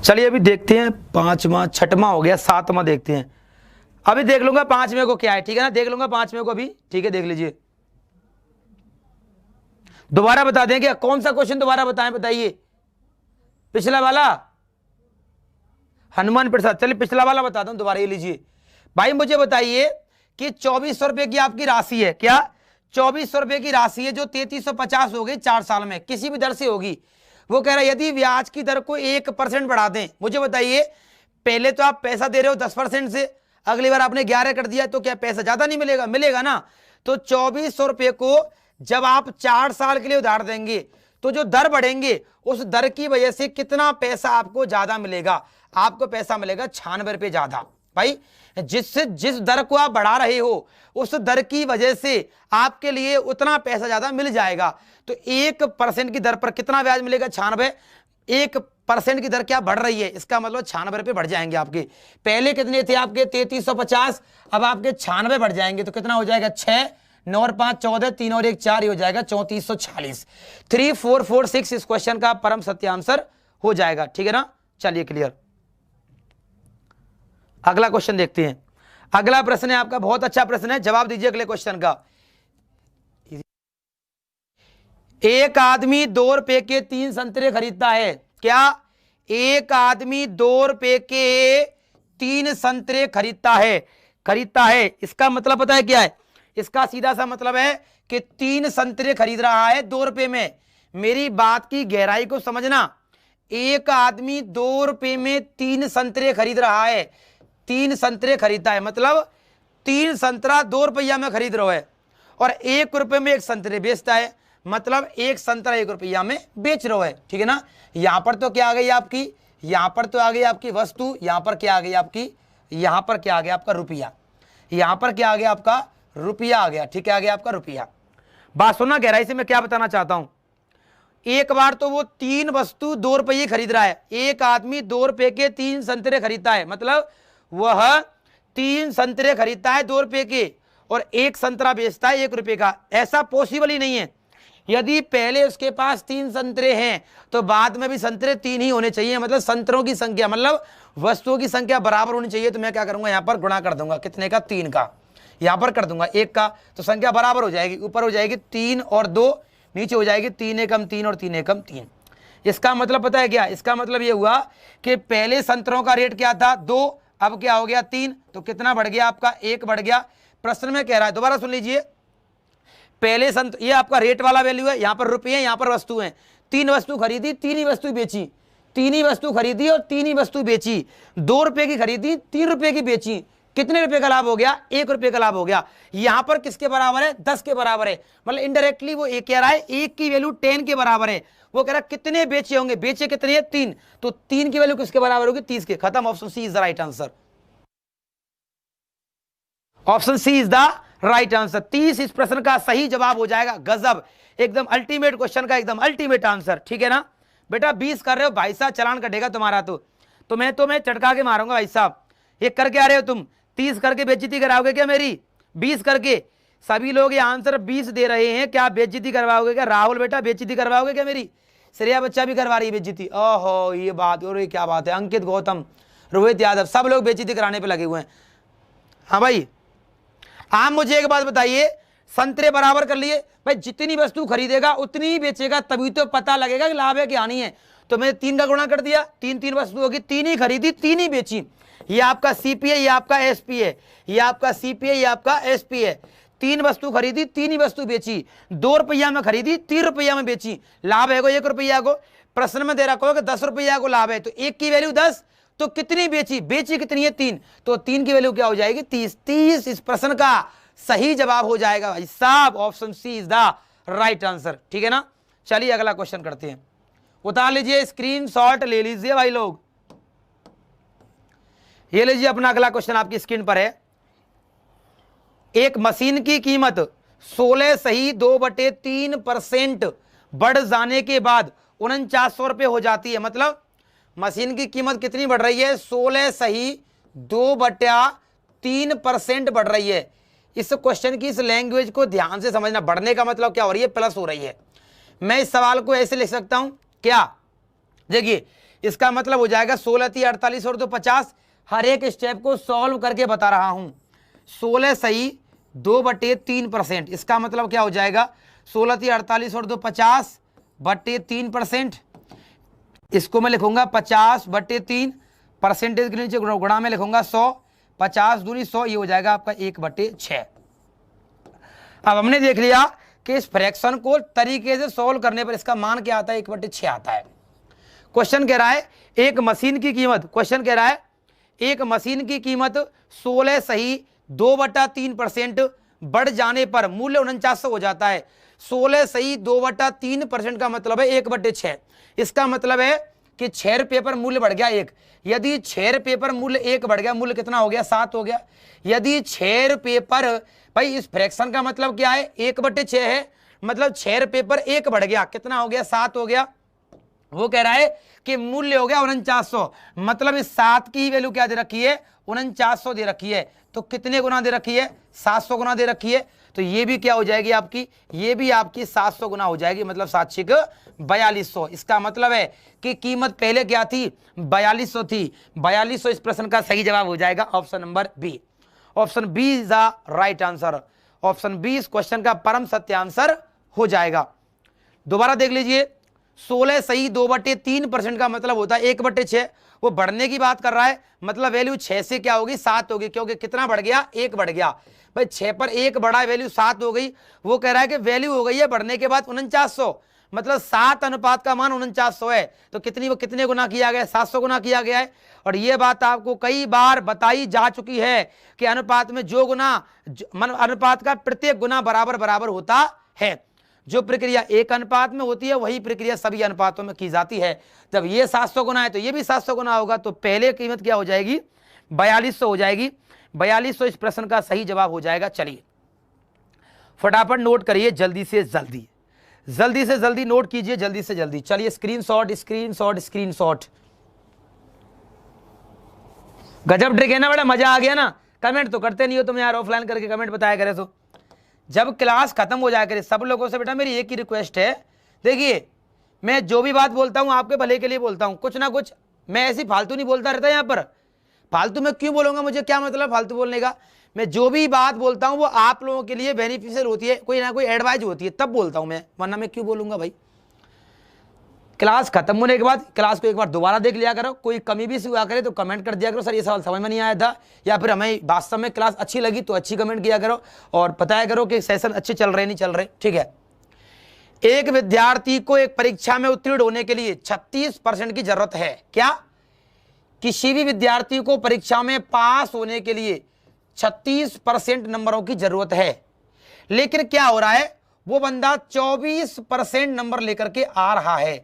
चलिए अभी देखते हैं, 5वां 6वां हो गया, 7वां देखते हैं। अभी देख लूंगा 5वें को क्या है, ठीक है ना, देख लूंगा 5वें को अभी, ठीक है, देख लीजिए। दोबारा बता दें क्या, कौन सा क्वेश्चन दोबारा बताएं, बताइए। पिछला वाला हनुमान प्रसाद। चलिए पिछला वाला बताता हूं दोबारा, ये लीजिए भाई। मुझे बताइए कि 2400 रुपए की आपकी राशि है, क्या 2400 रुपए की राशि है जो 3350 हो गई 4 साल में, किसी भी दर से होगी। वो कह रहा है यदि ब्याज की दर को 1% बढ़ा दें। मुझे बताइए पहले तो आप पैसा दे रहे हो 10% से, अगली बार आपने 11 कर दिया तो क्या पैसा ज्यादा नहीं मिलेगा? मिलेगा ना। तो 2400 रुपए को जब आप 4 साल के लिए उधार देंगे तो जो दर बढ़ेंगे उस दर की वजह से कितना पैसा आपको ज्यादा मिलेगा? आपको पैसा मिलेगा 96 रुपए ज्यादा। भाई जिस दर को आप बढ़ा रहे हो उस दर की वजह से आपके लिए उतना पैसा ज्यादा मिल जाएगा। तो 1% की दर पर कितना ब्याज मिलेगा? 96। 1% की दर क्या बढ़ रही है, इसका मतलब 96 रुपए बढ़ जाएंगे आपके। पहले कितने थे आपके? 3350, अब आपके 96 बढ़ जाएंगे। तो कितना हो जाएगा? 6 9 और 5 14, 3 और 1 4, हो जाएगा 3440। 3446 इस क्वेश्चन का परम सत्य आंसर हो जाएगा। ठीक है ना, चलिए क्लियर। अगला क्वेश्चन देखते हैं। अगला प्रश्न है आपका, बहुत अच्छा प्रश्न है, जवाब दीजिए अगले क्वेश्चन का। एक आदमी 2 रुपए के 3 संतरे खरीदता है। क्या? एक आदमी 2 रुपए के 3 संतरे खरीदता है। इसका मतलब पता है क्या है? इसका सीधा सा मतलब है कि 3 संतरे खरीद रहा है 2 रुपए में। मेरी बात की गहराई को समझना। एक आदमी 2 रुपए में 3 संतरे खरीद रहा है। 3 संतरे खरीदता है मतलब 3 संतरा 2 रुपया में खरीद रहा है, और 1 रुपए में 1 संतरे बेचता है, मतलब 1 संतरा 1 रुपया में बेच रहा है। ठीक है ना। यहां पर तो क्या आ गई आपकी? यहां पर तो आ गई आपकी वस्तु, यहां पर क्या आ गई आपकी? यहां पर क्या आ गया आपका? रुपया। यहां पर क्या आ गया आपका? रुपया आ गया। ठीक है, आ गया आपका रुपया। बात सुनना गहराई से, मैं क्या बताना चाहता हूं। एक बार तो वो 3 वस्तु 2 रुपये खरीद रहा है। एक आदमी 2 रुपए के 3 संतरे खरीदता है, मतलब वह 3 संतरे खरीदता है 2 रुपए के, और 1 संतरा बेचता है 1 रुपए का। ऐसा पॉसिबल ही नहीं है। यदि पहले उसके पास 3 संतरे हैं तो बाद में भी संतरे 3 ही होने चाहिए, मतलब संतरों की संख्या, मतलब वस्तुओं की संख्या बराबर होनी चाहिए। तो मैं क्या करूंगा, यहां पर गुणा कर दूंगा, कितने का? 3 का। यहां पर कर दूंगा 1 का, तो संख्या बराबर हो जाएगी। ऊपर हो जाएगी 3 और 2, नीचे हो जाएगी 3 एकम 3 और 3 एकम 3। इसका मतलब पता है क्या? इसका मतलब यह हुआ कि पहले संतरों का रेट क्या था? 2, अब क्या हो गया? 3। तो कितना बढ़ गया आपका? 1 बढ़ गया। प्रश्न में कह रहा है, दोबारा सुन लीजिए। पहले ये आपका रेट वाला वैल्यू है, यहां पर रुपये, यहां पर वस्तु है। 3 वस्तु खरीदी, 3 ही वस्तु बेची। 3 ही वस्तु खरीदी और 3 ही वस्तु बेची। 2 रुपए की खरीदी, 3 रुपए की बेची। कितने रुपए का लाभ हो गया? 1 रुपए का लाभ हो गया। यहां पर किसके बराबर है? 10 के बराबर है। मतलब इनडायरेक्टली वो एक कह रहा है 1 की वैल्यू 10 के बराबर है। वो कह रहा है कितने बेचे होंगे? बेचे कितने? 3। तो 3 की वैल्यू किसके बराबर होगी? 30 के। खत्म। Option C is the right answer. Option C is the right answer. 30 इस प्रश्न का सही जवाब हो जाएगा। गजब, एकदम अल्टीमेट क्वेश्चन का एकदम अल्टीमेट आंसर। ठीक है ना बेटा। 20 कर रहे हो भाई साहब, चलान कटेगा तुम्हारा। तो मैं चटका के मारूंगा भाई साहब। ये करके आ रहे हो तुम, 30 करके बेइज्जती कराओगे क्या मेरी? 20 करके सभी लोग ये आंसर 20 दे रहे हैं। क्या बेइज्जती करवाओगे क्या? राहुल बेटा बेइज्जती करवाओगे क्या मेरी? श्रेया बच्चा भी करवा रही है बेइज्जती। ओहो ये बात, और ये क्या बात है। अंकित, गौतम, रोहित यादव, सब लोग बेइज्जती कराने पे लगे हुए हैं। हाँ भाई, आप मुझे एक बात बताइए, संतरे बराबर कर लिए भाई, जितनी वस्तु खरीदेगा उतनी ही बेचेगा, तभी तो पता लगेगा कि लाभ है कि हानि है। तो मैंने 3 का गुणा कर दिया, 3 वस्तु होगी, 3 ही खरीदी 3 ही बेची। ये आपका सीपी है, ये आपका एसपी है, ये आपका सीपी है, ये आपका एसपी है। 3 वस्तु खरीदी, 3 ही वस्तु बेची। 2 रुपया में खरीदी, 3 रुपया में बेची। लाभ है को 1 रुपया को। प्रश्न में दे रखा हो कि 10 रुपया को लाभ है, तो 1 की वैल्यू 10, तो कितनी बेची? बेची कितनी है? 3। तो 3 की वैल्यू क्या हो जाएगी? 30। 30 इस प्रश्न का सही जवाब हो जाएगा भाई साहब। Option C is the right answer. ठीक है ना। चलिए अगला क्वेश्चन करते हैं। उतार लीजिए, स्क्रीनशॉट ले लीजिए भाई लोग। ये लीजिए अपना अगला क्वेश्चन आपकी स्क्रीन पर है। एक मशीन की कीमत 16 सही 2/3% बढ़ जाने के बाद 4900 रुपये हो जाती है। मतलब मशीन की कीमत कितनी बढ़ रही है? 16 सही 2/3% बढ़ रही है। इस क्वेश्चन की इस लैंग्वेज को ध्यान से समझना। बढ़ने का मतलब क्या हो रही है? प्लस हो रही है। मैं इस सवाल को ऐसे लिख सकता हूं क्या? देखिए इसका मतलब हो जाएगा 16 × 48 और 2 50। हर एक स्टेप को सॉल्व करके बता रहा हूं। 16 सही 2/3%, इसका मतलब क्या हो जाएगा? 16 × 48 और 2 50/3%। इसको मैं लिखूंगा 50/3 परसेंटेज के नीचे गुणा में लिखूंगा 100, 50 दूनी 100, ये हो जाएगा आपका 1/6। अब हमने देख लिया कि इस फ्रैक्शन को तरीके से सॉल्व करने पर इसका मान क्या आता है, 1/6 आता है। क्वेश्चन कह रहा है एक मशीन की कीमत, क्वेश्चन कह रहा है एक मशीन की कीमत 16 सही 2/3% बढ़ जाने पर मूल्य 4900 हो जाता है। 16 सही 2/3% का मतलब है 1/6। इसका मतलब है कि 6 रुपये पर मूल्य बढ़ गया 1। यदि 6 रुपये पर मूल्य 1 बढ़ गया, मूल्य कितना हो गया, 7 हो गया। यदि 6 रुपये पर, भाई इस फ्रैक्शन का मतलब क्या है, 1/6 है, मतलब 6 रुपये पर 1 बढ़ गया, कितना हो गया, 7 हो गया। वो कह रहा है कि मूल्य हो गया 4900, मतलब इस 7 की वैल्यू क्या दे रखी है, 4900 दे रखी है। तो कितने गुना दे रखी है, 700 गुना दे रखी है। तो ये भी क्या हो जाएगी आपकी, ये भी आपकी 700 गुना हो जाएगी, मतलब 7 4200। इसका मतलब है कि कीमत पहले क्या थी, 4200 थी। 4200 इस प्रश्न का सही जवाब हो जाएगा option number B. Option B is the right answer. Option B इस क्वेश्चन का परम सत्य आंसर हो जाएगा। दोबारा देख लीजिए, 16 सही 2/3% का मतलब होता है 1/6। वो बढ़ने की बात कर रहा है, मतलब वैल्यू 6 से क्या होगी, 7 होगी, क्योंकि कितना बढ़ गया, 1 बढ़ गया। भाई 6 पर 1 बढ़ा, वैल्यू 7 हो गई। वो कह रहा है कि वैल्यू हो गई है बढ़ने के बाद 4900, मतलब 7 अनुपात का मान 4900 है। तो कितने गुना किया गया, 700 गुना किया गया है। और ये बात आपको कई बार बताई जा चुकी है कि अनुपात में जो गुना, अनुपात का प्रत्येक गुना बराबर बराबर होता है। जो प्रक्रिया एक अनुपात में होती है वही प्रक्रिया सभी अनुपातों में की जाती है। जब ये 700 गुना है तो ये भी 700 गुना होगा। तो पहले कीमत क्या हो जाएगी, 4200 हो जाएगी। 4200 इस प्रश्न का सही जवाब हो जाएगा। चलिए फटाफट नोट करिए, जल्दी से जल्दी, जल्दी से जल्दी नोट कीजिए, जल्दी से जल्दी। चलिए स्क्रीनशॉट स्क्रीनशॉट स्क्रीनशॉट। गजब ट्रिक है ना, बड़ा मजा आ गया ना। कमेंट तो करते नहीं हो तुम यार, ऑफलाइन करके कमेंट बताया करे। तो जब क्लास खत्म हो जाए करे सब लोगों से, बेटा मेरी एक ही रिक्वेस्ट है, देखिए मैं जो भी बात बोलता हूं आपके भले के लिए बोलता हूं, कुछ ना कुछ मैं ऐसी फालतू नहीं बोलता रहता। यहाँ पर फालतू मैं क्यों बोलूंगा, मुझे क्या मतलब फालतू बोलने का। मैं जो भी बात बोलता हूं वो आप लोगों के लिए बेनिफिशियल होती है, कोई ना कोई एडवाइस होती है, तब बोलता हूं मैं, वरना मैं क्यों बोलूंगा भाई। क्लास खत्म होने के बाद क्लास को एक बार दोबारा देख लिया करो। कोई कमी भी हुआ करे तो कमेंट कर दिया करो, सर ये सवाल समझ में नहीं आया था, या फिर हमें वास्तव में क्लास अच्छी लगी तो अच्छी कमेंट किया करो और बताया करो कि सेशन अच्छे चल रहे नहीं चल रहे। ठीक है, एक विद्यार्थी को एक परीक्षा में उत्तीर्ण होने के लिए 36% की जरूरत है। क्या, किसी भी विद्यार्थी को परीक्षा में पास होने के लिए 36% नंबरों की जरूरत है, लेकिन क्या हो रहा है, वो बंदा 24% नंबर लेकर के आ रहा है।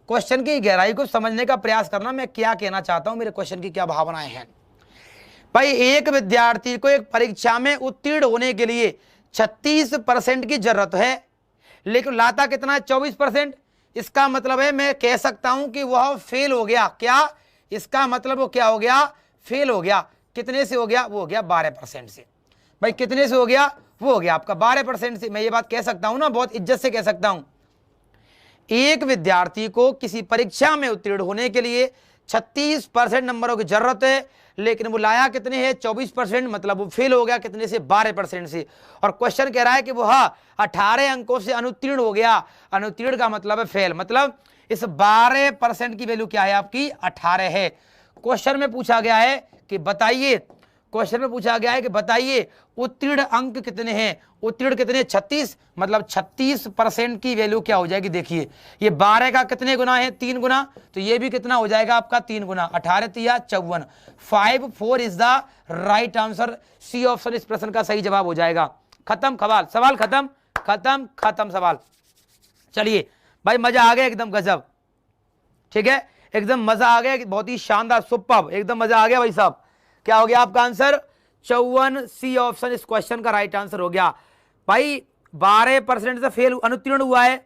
क्वेश्चन की गहराई को समझने का प्रयास करना, मैं क्या कहना चाहता हूं, मेरे क्वेश्चन की क्या भावनाएं हैं। भाई एक विद्यार्थी को एक परीक्षा में उत्तीर्ण होने के लिए 36% की जरूरत है, लेकिन लाता कितना है, 24%। इसका मतलब है मैं कह सकता हूं कि वह फेल हो गया। क्या, इसका मतलब वो क्या हो गया, फेल हो गया। कितने से हो गया, वो हो गया 12% से। भाई कितने से हो गया, वो हो गया आपका 12% से। मैं ये बात कह सकता हूं ना, बहुत इज्जत से कह सकता हूं। एक विद्यार्थी को किसी परीक्षा में उत्तीर्ण होने के लिए 36% नंबरों की जरूरत है, लेकिन वो लाया कितने हैं, 24%, मतलब वो फेल हो गया कितने से, 12% से। और क्वेश्चन कह रहा है कि वह 18 अंकों से अनुत्तीर्ण हो गया। अनुत्तीर्ण का मतलब है फेल, मतलब इस 12% की वैल्यू क्या है आपकी, 18 है। क्वेश्चन में पूछा गया है कि बताइए, क्वेश्चन में पूछा गया है कि बताइए उत्तीर्ण अंक कितने हैं, उत्तीर्ण कितने, 36, मतलब 36% की वैल्यू क्या हो जाएगी। देखिए ये 12 का कितने गुना है, 3 गुना, तो ये भी कितना हो जाएगा आपका 3 गुना, 18 तिया 54, 54 is the right answer. C option इस प्रश्न का सही जवाब हो जाएगा। खत्म सवाल, सवाल खत्म, खत्म खत्म सवाल। चलिए भाई मजा आ गया एकदम गजब, ठीक है, एकदम मजा आ गया, बहुत ही शानदार सुपर्ब, एकदम मजा आ गया भाई साहब। क्या हो गया आपका आंसर, 54, सी ऑप्शन इस क्वेश्चन का राइट आंसर हो गया। भाई 12% से फेल अनुत्तीर्ण हुआ है,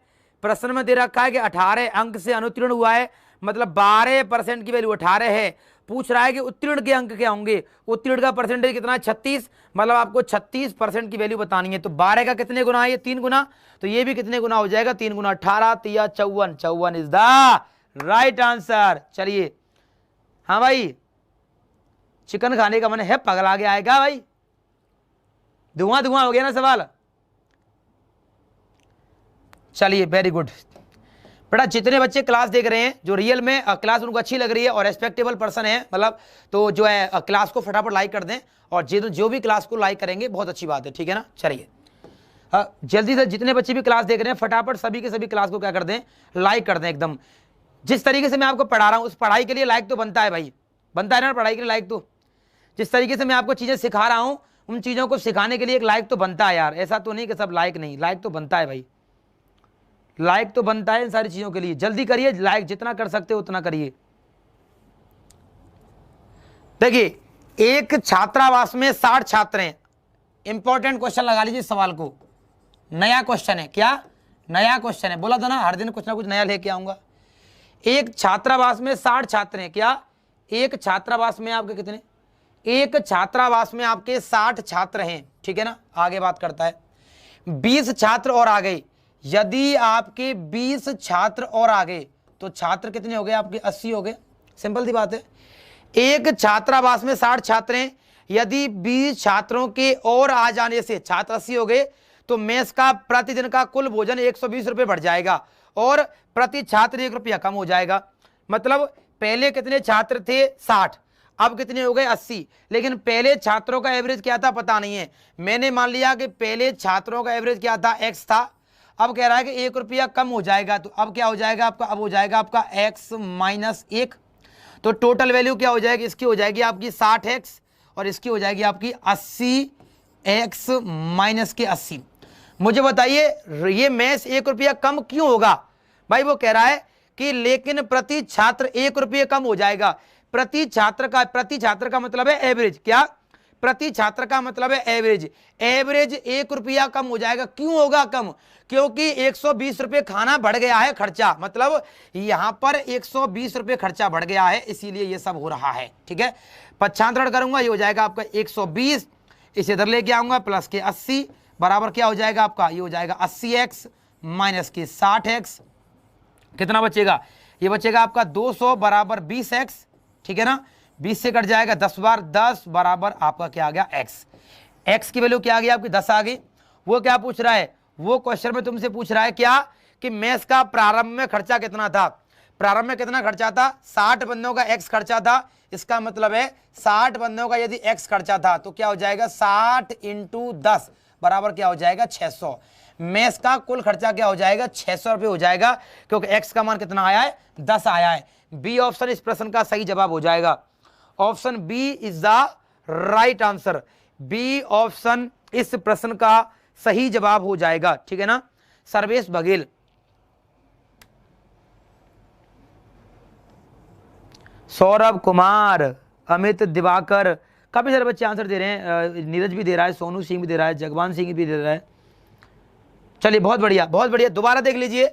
प्रश्न में दे रखा है कि 18 अंक से अनुत्तीर्ण हुआ है, मतलब 12% की वैल्यू 18 है। पूछ रहा है कि उत्तीर्ण के अंक क्या होंगे, उत्तीर्ण का परसेंटेज कितना है, 36, मतलब आपको 36% की वैल्यू बतानी है। तो 12 का कितने गुना है, ये 3 गुना, तो ये भी कितने गुना हो जाएगा, 3 गुना, 18 तिया 54, 54 इज द राइट आंसर। चलिए हाँ भाई, चिकन खाने का मन है, पगला के आएगा भाई, धुआं धुआं हो गया ना सवाल। चलिए वेरी गुड, बेटा जितने बच्चे क्लास देख रहे हैं, जो रियल में क्लास उनको अच्छी लग रही है और रेस्पेक्टेबल पर्सन है मतलब, तो जो है क्लास को फटाफट लाइक कर दें, और जो भी क्लास को लाइक करेंगे बहुत अच्छी बात है, ठीक है ना। चलिए जल्दी से जितने बच्चे भी क्लास देख रहे हैं फटाफट सभी के सभी क्लास को क्या कर दें, लाइक कर दें एकदम। जिस तरीके से मैं आपको पढ़ा रहा हूँ उस पढ़ाई के लिए लाइक तो बनता है भाई, बनता है ना पढ़ाई के लिए लाइक। तो जिस तरीके से मैं आपको चीज़ें सिखा रहा हूँ उन चीज़ों को सिखाने के लिए एक लाइक तो बनता है यार, ऐसा तो नहीं कि सब लाइक नहीं, लाइक तो बनता है भाई, लाइक तो बनता है इन सारी चीज़ों के लिए। जल्दी करिए, लाइक जितना कर सकते हो उतना करिए। देखिए एक छात्रावास में 60 छात्र हैं। इंपॉर्टेंट क्वेश्चन लगा लीजिए सवाल को, नया क्वेश्चन है क्या, नया क्वेश्चन है, बोला था ना हर दिन कुछ ना कुछ नया लेके आऊंगा। एक छात्रावास में 60 छात्र हैं क्या, एक छात्रावास में आपके कितने, एक छात्रावास में आपके 60 छात्र हैं, ठीक है ना। आगे बात करता है 20 छात्र और आ गए, यदि आपके 20 छात्र और आ गए तो छात्र कितने हो गए आपके, 80 हो गए, सिंपल सी बात है। एक छात्रावास में 60 छात्र हैं, यदि 20 छात्रों के और आ जाने से छात्र 80 हो गए तो मेस का प्रतिदिन का कुल भोजन 120 रुपये बढ़ जाएगा और प्रति छात्र 1 रुपया कम हो जाएगा। मतलब पहले कितने छात्र थे 60, अब कितने हो गए 80, लेकिन पहले छात्रों का एवरेज क्या था पता नहीं है। मैंने मान लिया कि पहले छात्रों का एवरेज क्या था, x था, अब कह रहा है कि 1 रुपया कम हो जाएगा, तो अब क्या हो जाएगा आपका, अब हो जाएगा आपका x माइनस 1, तो टोटल वैल्यू क्या हो जाएगी, इसकी हो जाएगी आपकी 60x और इसकी हो जाएगी आपकी 80x माइनस के 80। मुझे बताइए ये मेस 1 रुपया कम क्यों होगा भाई, वो कह रहा है कि लेकिन प्रति छात्र 1 रुपये कम हो जाएगा। प्रति छात्र का मतलब है एवरेज, क्या, प्रति छात्र का मतलब है एवरेज, एवरेज 1 रुपया कम हो जाएगा। क्यों होगा कम, क्योंकि 120 रुपये खाना बढ़ गया है खर्चा, मतलब यहां पर 120 रुपये खर्चा बढ़ गया है, इसीलिए ये सब हो रहा है, ठीक है। पच्छांतरण करूंगा, ये हो जाएगा आपका 120, इसे इधर लेके आऊंगा प्लस के 80 बराबर क्या हो जाएगा आपका, ये हो जाएगा 80x माइनस के 60x, कितना बचेगा, ये बचेगा आपका 200 बराबर 20x, ठीक है ना। 20 से कट जाएगा 10 बार, 10 बराबर आपका क्या आ गया x, x की वैल्यू क्या आ गई आपकी 10 आ गई। वो क्या पूछ रहा है, वो क्वेश्चन में तुमसे पूछ रहा है क्या कि मेस का प्रारंभ में खर्चा कितना था, प्रारंभ में कितना खर्चा था, 60 बंदों का x खर्चा था, इसका मतलब है 60 बंदों का यदि x खर्चा था तो क्या हो जाएगा 60 इंटू 10 बराबर क्या हो जाएगा 600। मेस का कुल खर्चा क्या हो जाएगा 600 रुपये हो जाएगा, क्योंकि x का मान कितना आया है 10 आया है। बी ऑप्शन इस प्रश्न का सही जवाब हो जाएगा, option B is the right answer, B option इस प्रश्न का सही जवाब हो जाएगा, ठीक है ना। सर्वेश बघेल, सौरभ कुमार, अमित दिवाकर, काफी सारे बच्चे आंसर दे रहे हैं, नीरज भी दे रहा है, सोनू सिंह भी दे रहा है, जगवान सिंह भी दे रहा है। चलिए बहुत बढ़िया बहुत बढ़िया, दोबारा देख लीजिए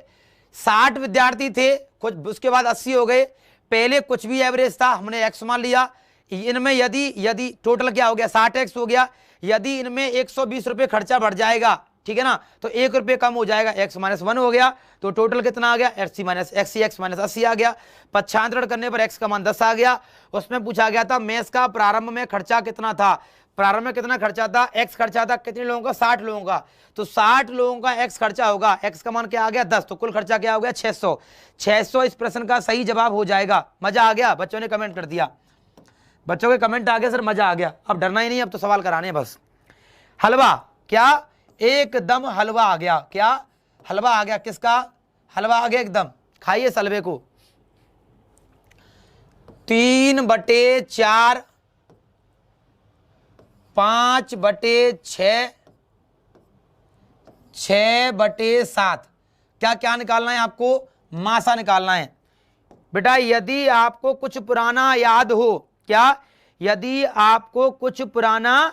60 विद्यार्थी थे, कुछ उसके बाद 80 हो गए, पहले कुछ भी एवरेज था हमने x मान लिया, इनमें यदि टोटल क्या हो गया 60x हो गया, यदि इनमें 120 रुपये खर्चा बढ़ जाएगा, ठीक है ना, तो 1 रुपये कम हो जाएगा, x माइनस 1 हो गया, तो टोटल कितना आ गया x माइनस 80 आ गया। पच्छांतरण करने पर x का मान 10 आ गया। उसमें पूछा गया था मेस का प्रारंभ में खर्चा कितना था, प्रारंभ में कितना खर्चा था, x खर्चा था कितने लोगों का 60 लोगों का, तो 60 लोगों का x खर्चा होगा, x का मान क्या आ गया 10, तो कुल खर्चा क्या हो गया 600। 600 इस प्रश्न का सही जवाब हो जाएगा। मजा आ गया, बच्चों ने कमेंट कर दिया, बच्चों के कमेंट आ गया सर मजा आ गया, अब डरना ही नहीं, अब तो सवाल कराने बस। हलवा, क्या एकदम हलवा आ गया, क्या हलवा आ गया, किसका हलवा आ गया एकदम, खाइए इस हलवे को। 3/4, 5/6, 6/7, क्या क्या निकालना है आपको, मासा निकालना है बेटा। यदि आपको कुछ पुराना याद हो, क्या यदि आपको कुछ पुराना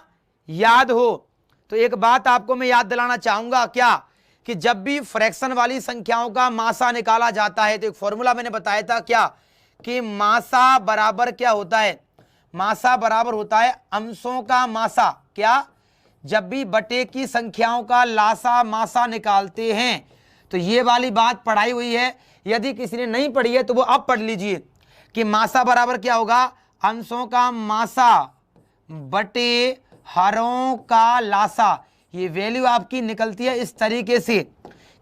याद हो तो एक बात आपको मैं याद दिलाना चाहूंगा, क्या कि जब भी फ्रैक्शन वाली संख्याओं का मासा निकाला जाता है तो एक फॉर्मूला मैंने बताया था, क्या कि मासा बराबर क्या होता है, मासा बराबर होता है अंशों का मासा। क्या, जब भी बटे की संख्याओं का लासा मासा निकालते हैं तो ये वाली बात पढ़ाई हुई है, यदि किसी ने नहीं पढ़ी है तो वो अब पढ़ लीजिए कि मासा बराबर क्या होगा, अंशों का मासा बटे हरों का लासा। ये वैल्यू आपकी निकलती है इस तरीके से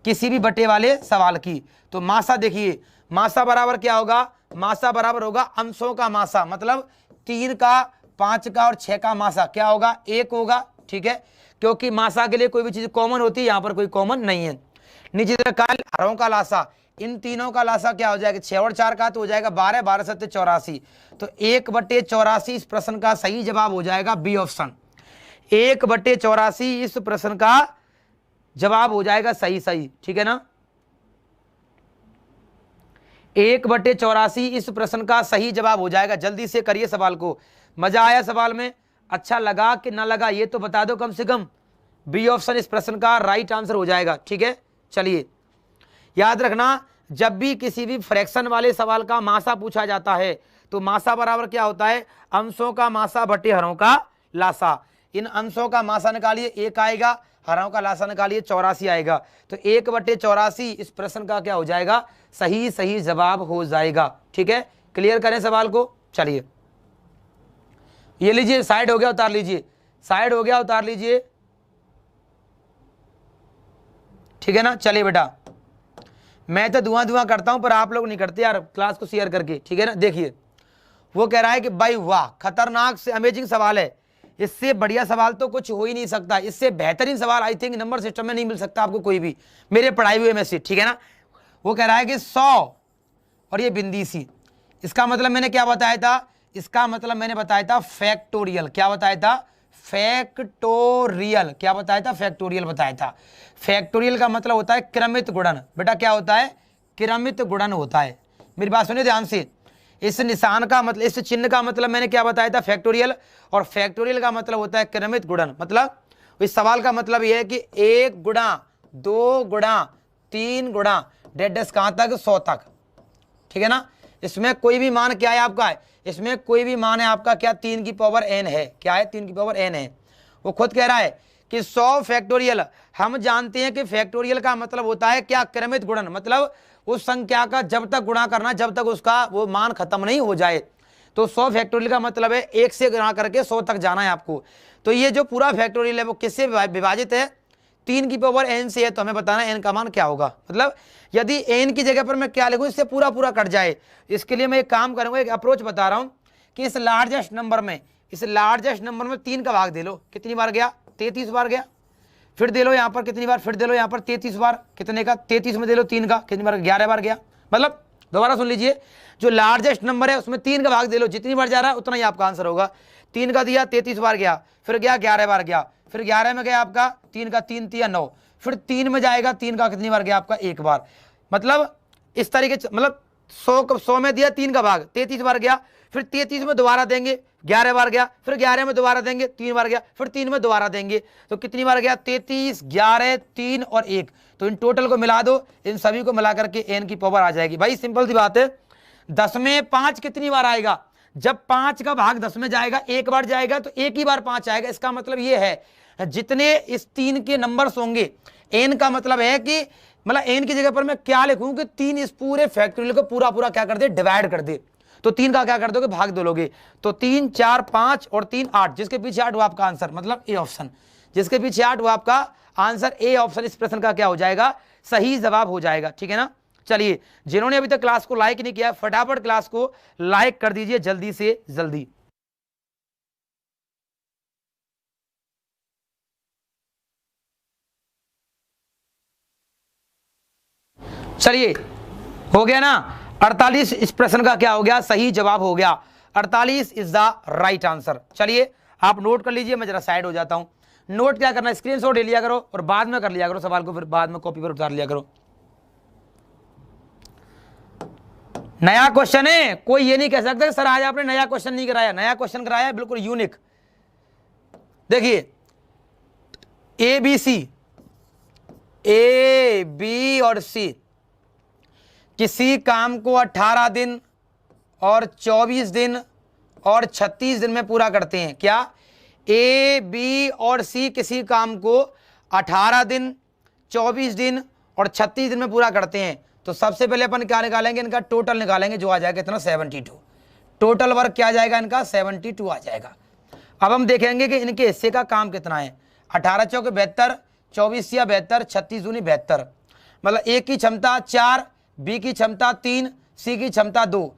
किसी भी बटे वाले सवाल की। तो मासा देखिए, मासा बराबर क्या होगा, मासा बराबर होगा अंशों का मासा, मतलब 3 का, 5 का और 6 का मासा क्या होगा, 1 होगा। ठीक है, क्योंकि मासा के लिए कोई भी चीज कॉमन होती है, यहां पर कोई कॉमन नहीं है। नीचे हरों का लासा, इन तीनों का लासा क्या हो जाएगा, 6 और 4 का तो हो जाएगा 12, 12 7 84। तो 1/84 इस प्रश्न का सही जवाब हो जाएगा बी ऑप्शन। 1/84 इस प्रश्न का जवाब हो जाएगा सही सही। ठीक है ना, 1/84 इस प्रश्न का सही जवाब हो जाएगा। जल्दी से करिए सवाल को। मजा आया सवाल में, अच्छा लगा कि ना लगा ये तो बता दो कम से कम। बी ऑप्शन इस प्रश्न का राइट आंसर हो जाएगा। ठीक है, चलिए याद रखना, जब भी किसी भी फ्रैक्शन वाले सवाल का मासा पूछा जाता है तो मासा बराबर क्या होता है, अंशों का मासा बटे हरों का लासा। इन अंशों का मासा निकालिए 1 आएगा, हरों का लासा निकालिए 84 आएगा। तो 1/84 इस प्रश्न का क्या हो जाएगा, सही सही जवाब हो जाएगा। ठीक है, क्लियर करें सवाल को। चलिए ये लीजिए, साइड हो गया उतार लीजिए, साइड हो गया उतार लीजिए। ठीक है ना, चलिए बेटा, मैं तो धुआं करता हूं पर आप लोग नहीं करते यार क्लास को शेयर करके। ठीक है ना, देखिए वो कह रहा है कि भाई वाह खतरनाक से अमेजिंग सवाल है, इससे बढ़िया सवाल तो कुछ हो ही नहीं सकता, इससे बेहतरीन सवाल आई थिंक नंबर सिस्टम में नहीं मिल सकता आपको कोई भी, मेरे पढ़ाई हुए में से। ठीक है ना, वो कह रहा है कि 100 और ये बिंदी सी, इसका मतलब मैंने क्या बताया था, इसका मतलब मैंने बताया था फैक्टोरियल। क्या बताया था, फैक्टोरियल। क्या बताया था, फैक्टोरियल बताया था। फैक्टोरियल का मतलब होता है क्रमित गुणन। बेटा क्या होता है, क्रमित गुणन होता है। मेरी बात सुनिए ध्यान से, इस निशान का मतलब, इस चिन्ह का मतलब मैंने क्या बताया था, फैक्टोरियल। और फैक्टोरियल का मतलब होता है क्रमित गुणन। मतलब इस सवाल का मतलब यह है कि 1 गुणा 2 गुणा 3 गुणा डेडस कहां तक, 100 तक। ठीक है ना, इसमें कोई भी मान क्या है आपका, इसमें कोई भी मान है आपका क्या, 3 की पावर n है। क्या है, 3 की पावर n है। वो खुद कह रहा है कि 100 फैक्टोरियल। हम जानते हैं कि फैक्टोरियल का मतलब होता है क्या, क्रमित गुणन, मतलब उस संख्या का जब तक गुणा करना जब तक उसका वो मान खत्म नहीं हो जाए। तो 100 फैक्टोरियल का मतलब है 1 से गुणा करके 100 तक जाना है आपको। तो ये जो पूरा फैक्टोरियल है वो किससे विभाजित है, 3 की पावर n से है। तो हमें बताना है n का मान क्या होगा। मतलब यदि n की जगह पर मैं क्या लिखूं, इससे पूरा पूरा कट जाए, इसके लिए मैं एक काम करूंगा, एक अप्रोच बता रहा हूं कि इस लार्जेस्ट नंबर में, इस लार्जेस्ट नंबर में 3 का भाग दे लो। कितनी बार गया, 33 बार गया। फिर दे लो यहाँ पर कितनी बार, फिर दे लो यहाँ पर 33 बार। कितने का, 33 में दे लो 3 का, कितनी बार, 11 बार गया। मतलब दोबारा सुन लीजिए, जो लार्जेस्ट नंबर है उसमें 3 का भाग दे लो, जितनी बार जा रहा है उतना ही आपका आंसर होगा। 3 का दिया, 33 बार गया, फिर गया 11 बार गया, फिर 11 में गया आपका 3 का 3 तिया 9, फिर 3 में जाएगा 3 का कितनी बार गया आपका, 1 बार। मतलब इस तरीके से, मतलब 100 में दिया 3 का भाग, 33 बार गया, फिर 33 में दोबारा देंगे 11 बार गया, फिर 11 में दोबारा देंगे 3 बार गया, फिर 3 में दोबारा देंगे। तो कितनी बार गया, 33, 11, 3 और 1। तो इन टोटल को मिला दो, इन सभी को मिला करके n की पावर आ जाएगी। भाई सिंपल सी बात है, 10 में 5 कितनी बार आएगा, जब 5 का भाग 10 में जाएगा, 1 बार जाएगा तो 1 ही बार 5 आएगा। इसका मतलब ये है जितने इस 3 के नंबर्स होंगे, n का मतलब है कि, मतलब n की जगह पर मैं क्या लिखूं कि 3 इस पूरे फैक्टोरियल को पूरा पूरा क्या कर दे, डिवाइड कर दे। तो 3 का क्या कर दोगे, भाग दो लोगे। तो 3, 4, 5 और 3 8, जिसके पीछे 8 वो आपका आंसर, मतलब ए ऑप्शन, जिसके पीछे 8 वो आपका आंसर, ए ऑप्शन इस प्रश्न का क्या हो जाएगा, सही जवाब हो जाएगा। ठीक है ना, चलिए जिन्होंने अभी तक क्लास को लाइक नहीं किया, फटाफट क्लास को लाइक कर दीजिए जल्दी से जल्दी। चलिए हो गया ना, 48 इस प्रश्न का क्या हो गया, सही जवाब हो गया। 48 इज द राइट आंसर। चलिए आप नोट कर लीजिए, मैं जरा साइड हो जाता हूं। नोट क्या करना, स्क्रीनशॉट ले लिया करो और बाद में कर लिया करो सवाल को, फिर बाद में कॉपी पर उतार लिया करो। नया क्वेश्चन है, कोई ये नहीं कह सकता सर आज आपने नया क्वेश्चन नहीं कराया। नया क्वेश्चन कराया है, बिल्कुल यूनिक। देखिए ए बी और सी किसी काम को 18 दिन और 24 दिन और 36 दिन में पूरा करते हैं। क्या, ए बी और सी किसी काम को 18 दिन 24 दिन और 36 दिन में पूरा करते हैं। तो सबसे पहले अपन क्या निकालेंगे, इनका टोटल निकालेंगे, जो आ जाएगा कितना, 72। टोटल वर्क क्या आ जाएगा इनका, 72 आ जाएगा। अब हम देखेंगे कि इनके हिस्से का काम कितना है। 18 चौके 72, 24 या 72, 36 दूनी 72। मतलब ए की क्षमता 4, बी की क्षमता 3, सी की क्षमता 2।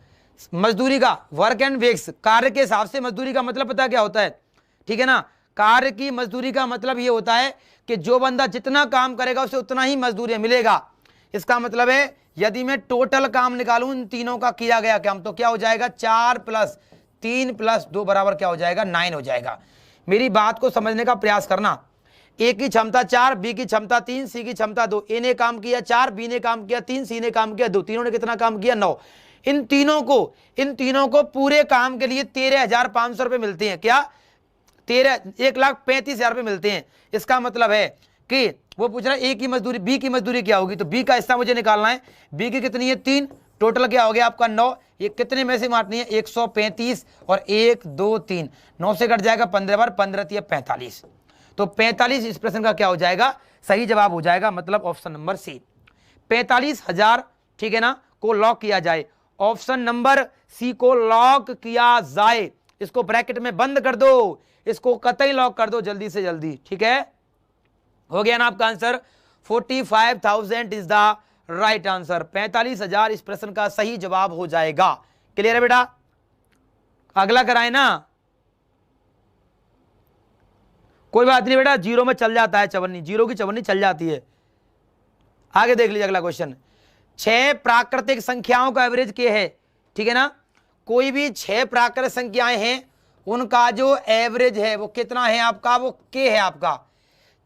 मजदूरी का वर्क एंड वेक्स, कार्य के हिसाब से मजदूरी का मतलब पता क्या होता है, ठीक है ना। कार्य की मजदूरी का मतलब ये होता है कि जो बंदा जितना काम करेगा उसे उतना ही मजदूरी मिलेगा। इसका मतलब है यदि मैं टोटल काम निकालूं इन तीनों का किया गया काम, तो क्या हो जाएगा 4 + 3 + 2 बराबर क्या हो जाएगा 9 हो जाएगा। मेरी बात को समझने का प्रयास करना। ए की क्षमता 4, बी की क्षमता 3, सी की क्षमता 2। ए ने काम किया 4, बी ने काम किया 3, सी ने काम किया 2, तीनों ने कितना काम किया 9। इन तीनों को पूरे काम के लिए 13,500 रुपए मिलते हैं। क्या 1,35,000 रुपए मिलते हैं। इसका मतलब है कि वो पूछ रहा है ए की मजदूरी, बी की मजदूरी क्या होगी, तो बी का हिस्सा मुझे निकालना है। बी की कितनी है 3, टोटल क्या हो गया आपका 9। ये कितने में से बांटनी है 135 और 1 2 3, 9 से कट जाएगा 15 बार, 15 × 45, तो 45 इस प्रश्न का क्या हो जाएगा सही जवाब हो जाएगा, मतलब ऑप्शन नंबर सी 45,000, ठीक है ना, को लॉक किया जाए। ऑप्शन नंबर सी को लॉक किया जाए। इसको ब्रैकेट में बंद कर दो, इसको कतई लॉक कर दो जल्दी से जल्दी, ठीक है। हो गया ना आपका answer, 45,000 is the right answer. 45,000 इस प्रश्न का सही जवाब हो जाएगा। क्लियर है बेटा, अगला कराए ना, कोई बात नहीं बेटा, जीरो में चल जाता है चवन्नी, जीरो की चवन्नी चल जाती है। आगे देख लीजिए अगला क्वेश्चन। 6 प्राकृतिक संख्याओं का एवरेज के है, ठीक है ना। कोई भी 6 प्राकृतिक संख्याएं हैं, उनका जो एवरेज है वो कितना है आपका, वो के है आपका।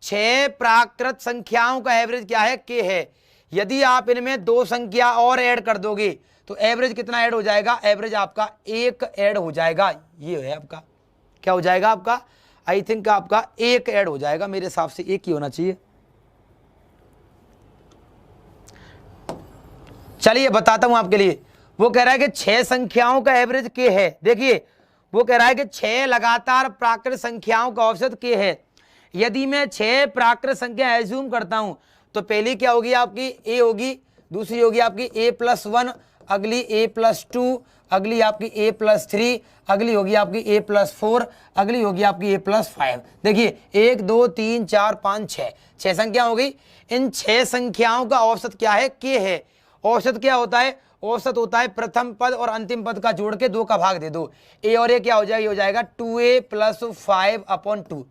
6 प्राकृत संख्याओं का एवरेज क्या है, के है। यदि आप इनमें 2 संख्या और ऐड कर दोगे तो एवरेज कितना ऐड हो जाएगा, एवरेज आपका 1 ऐड हो जाएगा। ये है आपका, क्या हो जाएगा आपका, आई थिंक आपका 1 ऐड हो जाएगा, मेरे हिसाब से 1 ही होना चाहिए। चलिए बताता हूं आपके लिए। वो कह रहा है कि 6 संख्याओं का एवरेज के है। देखिए वो कह रहा है कि 6 लगातार प्राकृत संख्याओं का औसत के है। यदि मैं 6 प्राकृत संख्या एज्यूम करता हूं तो पहली क्या होगी आपकी ए होगी, दूसरी होगी आपकी a+1, अगली a+2, अगली आपकी a+3, अगली होगी आपकी a+4, अगली होगी आपकी a+5। देखिए 1 2 3 4 5 6, 6 संख्या हो गई। इन 6 संख्याओं का औसत क्या है, के है। औसत क्या होता है, औसत होता है प्रथम पद और अंतिम पद का जोड़ के 2 का भाग दे दो। ए और ए क्या हो जाएगा, ये हो जाएगा 2a + 5/2।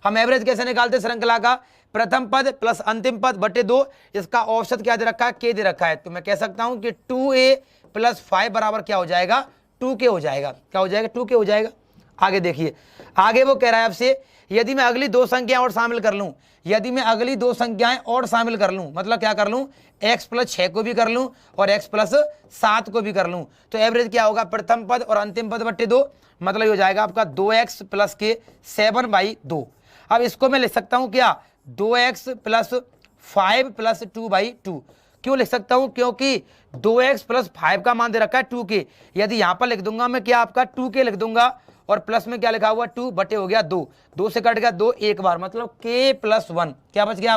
हम एवरेज कैसे निकालते श्रृंखला का, प्रथम पद प्लस अंतिम पद बटे 2, इसका औसत क्या दे रखा है, के दे रखा है। तो मैं कह सकता हूं कि 2a + 5 बराबर क्या हो जाएगा, 2k हो जाएगा। क्या हो जाएगा, 2k हो जाएगा। आगे देखिए, आगे वो कह रहा है आपसे यदि मैं अगली 2 संख्याएं और शामिल कर लूं, यदि मैं अगली 2 संख्याएं और शामिल कर लूं, मतलब क्या कर लूं, x + 6 को भी कर लूं और x + 7 को भी कर लूं, तो एवरेज क्या होगा, प्रथम पद और अंतिम पद बटे 2, मतलब हो जाएगा आपका 2x + k 7/2। अब इसको मैं लिख सकता हूं क्या, 2x + 5 + 2/2। क्यों लिख सकता हूं, क्योंकि 2x + 5 का मान दे रखा है 2k। यदि यहां पर लिख दूंगा मैं क्या आपका 2k लिख दूंगा और प्लस में क्या लिखा हुआ 2 बटे हो गया 2, 2 से कट गया 2 एक बार, मतलब k + 1 क्या बच गया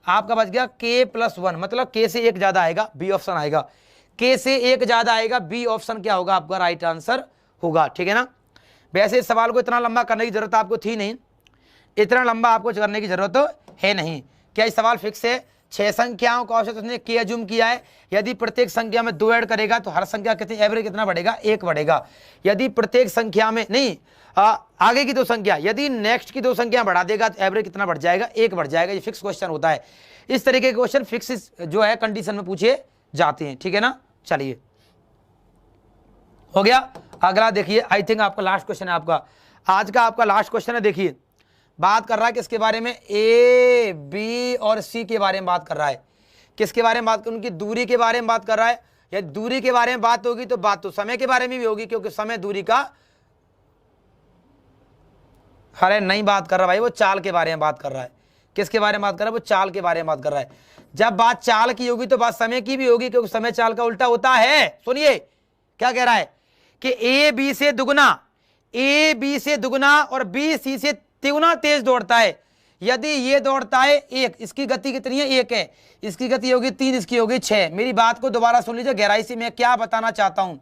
आपका बच गया k + 1, मतलब k से 1 ज्यादा आएगा, बी ऑप्शन आएगा। k से 1 ज्यादा आएगा, बी ऑप्शन क्या होगा आपका राइट आंसर होगा, ठीक है ना। वैसे इस सवाल को इतना लंबा करने की जरूरत आपको थी नहीं, इतना लंबा आपको करने की जरूरत है नहीं। क्या इस सवाल फिक्स है, 6 संख्याओं का औसत उसने के अज्यूम किया है। यदि प्रत्येक संख्या में 2 ऐड करेगा तो हर संख्या कितनी एवरेज कितना बढ़ेगा, 1 बढ़ेगा। यदि प्रत्येक संख्या में नहीं आगे की 2 संख्या, यदि नेक्स्ट की 2 संख्या बढ़ा देगा तो एवरेज कितना बढ़ जाएगा, 1 बढ़ जाएगा। ये फिक्स क्वेश्चन होता है। इस तरीके के क्वेश्चन फिक्स जो है कंडीशन में पूछे जाते हैं, ठीक है ना। चलिए हो गया। अगला देखिए, आई थिंक आपका लास्ट क्वेश्चन है, आपका आज का आपका लास्ट क्वेश्चन है। देखिए बात कर रहा है किसके बारे में, ए बी और सी के बारे में बात कर रहा है। किसके बारे में बात, उनकी दूरी के बारे में बात कर रहा है। या दूरी के बारे में बात होगी तो बात तो समय के बारे में भी होगी, क्योंकि समय दूरी का, अरे नहीं बात कर रहा भाई, वो चाल के बारे में बात कर रहा है। किसके बारे में बात कर रहा है, वो चाल के बारे में बात कर रहा है। जब बात चाल की होगी तो बात समय की भी होगी, क्योंकि समय चाल का उल्टा होता है। सुनिए क्या कह रहा है कि ए बी से दुगुना और बी सी से तिगुना तेज दौड़ता है। यदि ये दौड़ता है 1, इसकी गति कितनी है, 1 है, इसकी गति होगी 3, इसकी होगी 6। मेरी बात को दोबारा सुन लीजिए गहराई से, मैं क्या बताना चाहता हूं।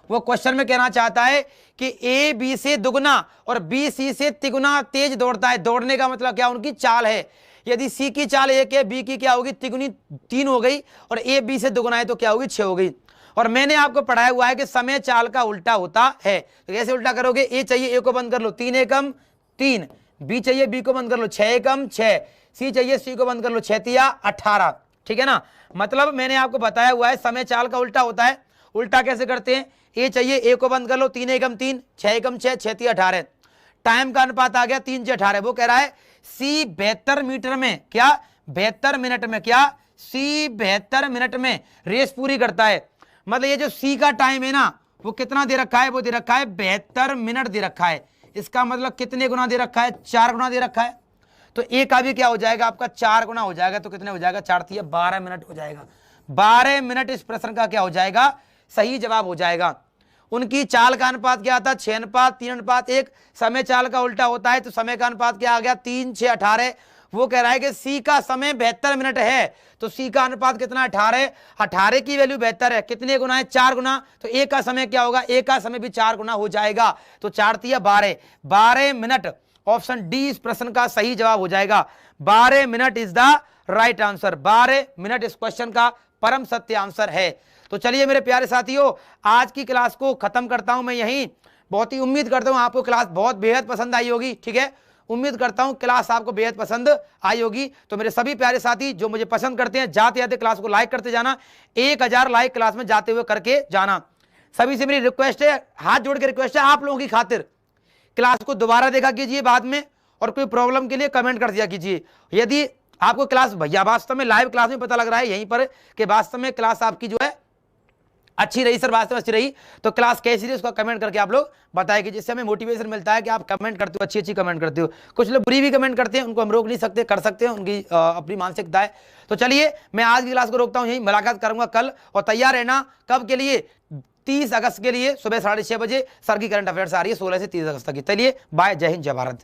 वो क्वेश्चन में कहना चाहता है कि ए बी से दुगुना और बी सी से तिगुना तेज दौड़ता है। दौड़ने का मतलब क्या, उनकी चाल है। यदि सी की चाल 1 है, बी की क्या होगी तिगुनी 3 हो गई, और ए बी से दुगुना है तो क्या होगी 6 हो गई। और मैंने आपको पढ़ाया हुआ है कि समय चाल का उल्टा होता है, तो कैसे उल्टा करोगे, ए चाहिए ए को बंद कर लो 3 एकम 3, बी चाहिए बी को बंद कर लो 6 एकम 6, सी चाहिए सी को बंद कर लो 6 तिया 18, ठीक है ना। मतलब मैंने आपको बताया हुआ है समय चाल का उल्टा होता है। उल्टा कैसे करते हैं, ए चाहिए ए को बंद कर लो 3 एकम 3, 6 एकम 6, 6 तिया 18, टाइम का अनुपात आ गया 3 से 18। वो कह रहा है सी 72 मीटर में, क्या 72 मिनट में, क्या सी 72 मिनट में रेस पूरी करता है। मतलब ये जो सी का टाइम है ना वो कितना दे रखा है, वो दे रखा है 72 मिनट दे रखा है। इसका मतलब कितने गुना दे रखा है, 4 गुना दे रखा है। तो ए का भी क्या हो जाएगा आपका 4 गुना हो जाएगा, तो कितने हो जाएगा 4 तिया 12 मिनट हो जाएगा। 12 मिनट इस प्रश्न का क्या हो जाएगा, सही जवाब हो जाएगा। उनकी चाल का अनुपात क्या था 6:3:1, समय चाल का उल्टा होता है तो समय का अनुपात क्या आ गया 3 6 18। वो कह रहा है कि सी का समय 72 मिनट है तो सी का अनुपात कितना 18, 18 की वैल्यू 72 है, कितने गुना है 4 गुना, तो ए का समय क्या होगा, ए का समय भी 4 गुना हो जाएगा, तो 4 तिया 12, 12 मिनट। ऑप्शन डी इस प्रश्न का सही जवाब हो जाएगा। 12 minute is the right answer, 12 minute इस क्वेश्चन का परम सत्य आंसर है। तो चलिए मेरे प्यारे साथियों, आज की क्लास को खत्म करता हूं मैं यहीं। बहुत ही उम्मीद करता हूं आपको क्लास बहुत बेहद पसंद आई होगी, ठीक है, उम्मीद करता हूं क्लास आपको बेहद पसंद आई होगी। तो मेरे सभी प्यारे साथी जो मुझे पसंद करते हैं, जाते जाते क्लास को लाइक करते जाना, 1000 लाइक क्लास में जाते हुए करके जाना। सभी से मेरी रिक्वेस्ट है, हाथ जोड़ के रिक्वेस्ट है आप लोगों की खातिर, क्लास को दोबारा देखा कीजिए बाद में, और कोई प्रॉब्लम के लिए कमेंट कर दिया कीजिए। यदि आपको क्लास भैया वास्तव में लाइव क्लास में पता लग रहा है यहीं पर कि वास्तव में क्लास आपकी जो है अच्छी रही, सर वास्तव में अच्छी रही, तो क्लास कैसी रही उसका कमेंट करके आप लोग बताएंगे, जिससे हमें मोटिवेशन मिलता है कि आप कमेंट करते हो, अच्छी अच्छी कमेंट करते हो। कुछ लोग बुरी भी कमेंट करते हैं, उनको हम रोक नहीं सकते, कर सकते हैं, उनकी अपनी मानसिकता है। तो चलिए मैं आज की क्लास को रोकता हूँ यहीं, मुलाकात करूंगा कल, और तैयार रहना कब के लिए, 30 अगस्त के लिए सुबह 6:30 बजे सर की करंट अफेयर्स आ रही है 16 से 30 अगस्त तक की। चलिए बाय, जय हिंद जय भारत।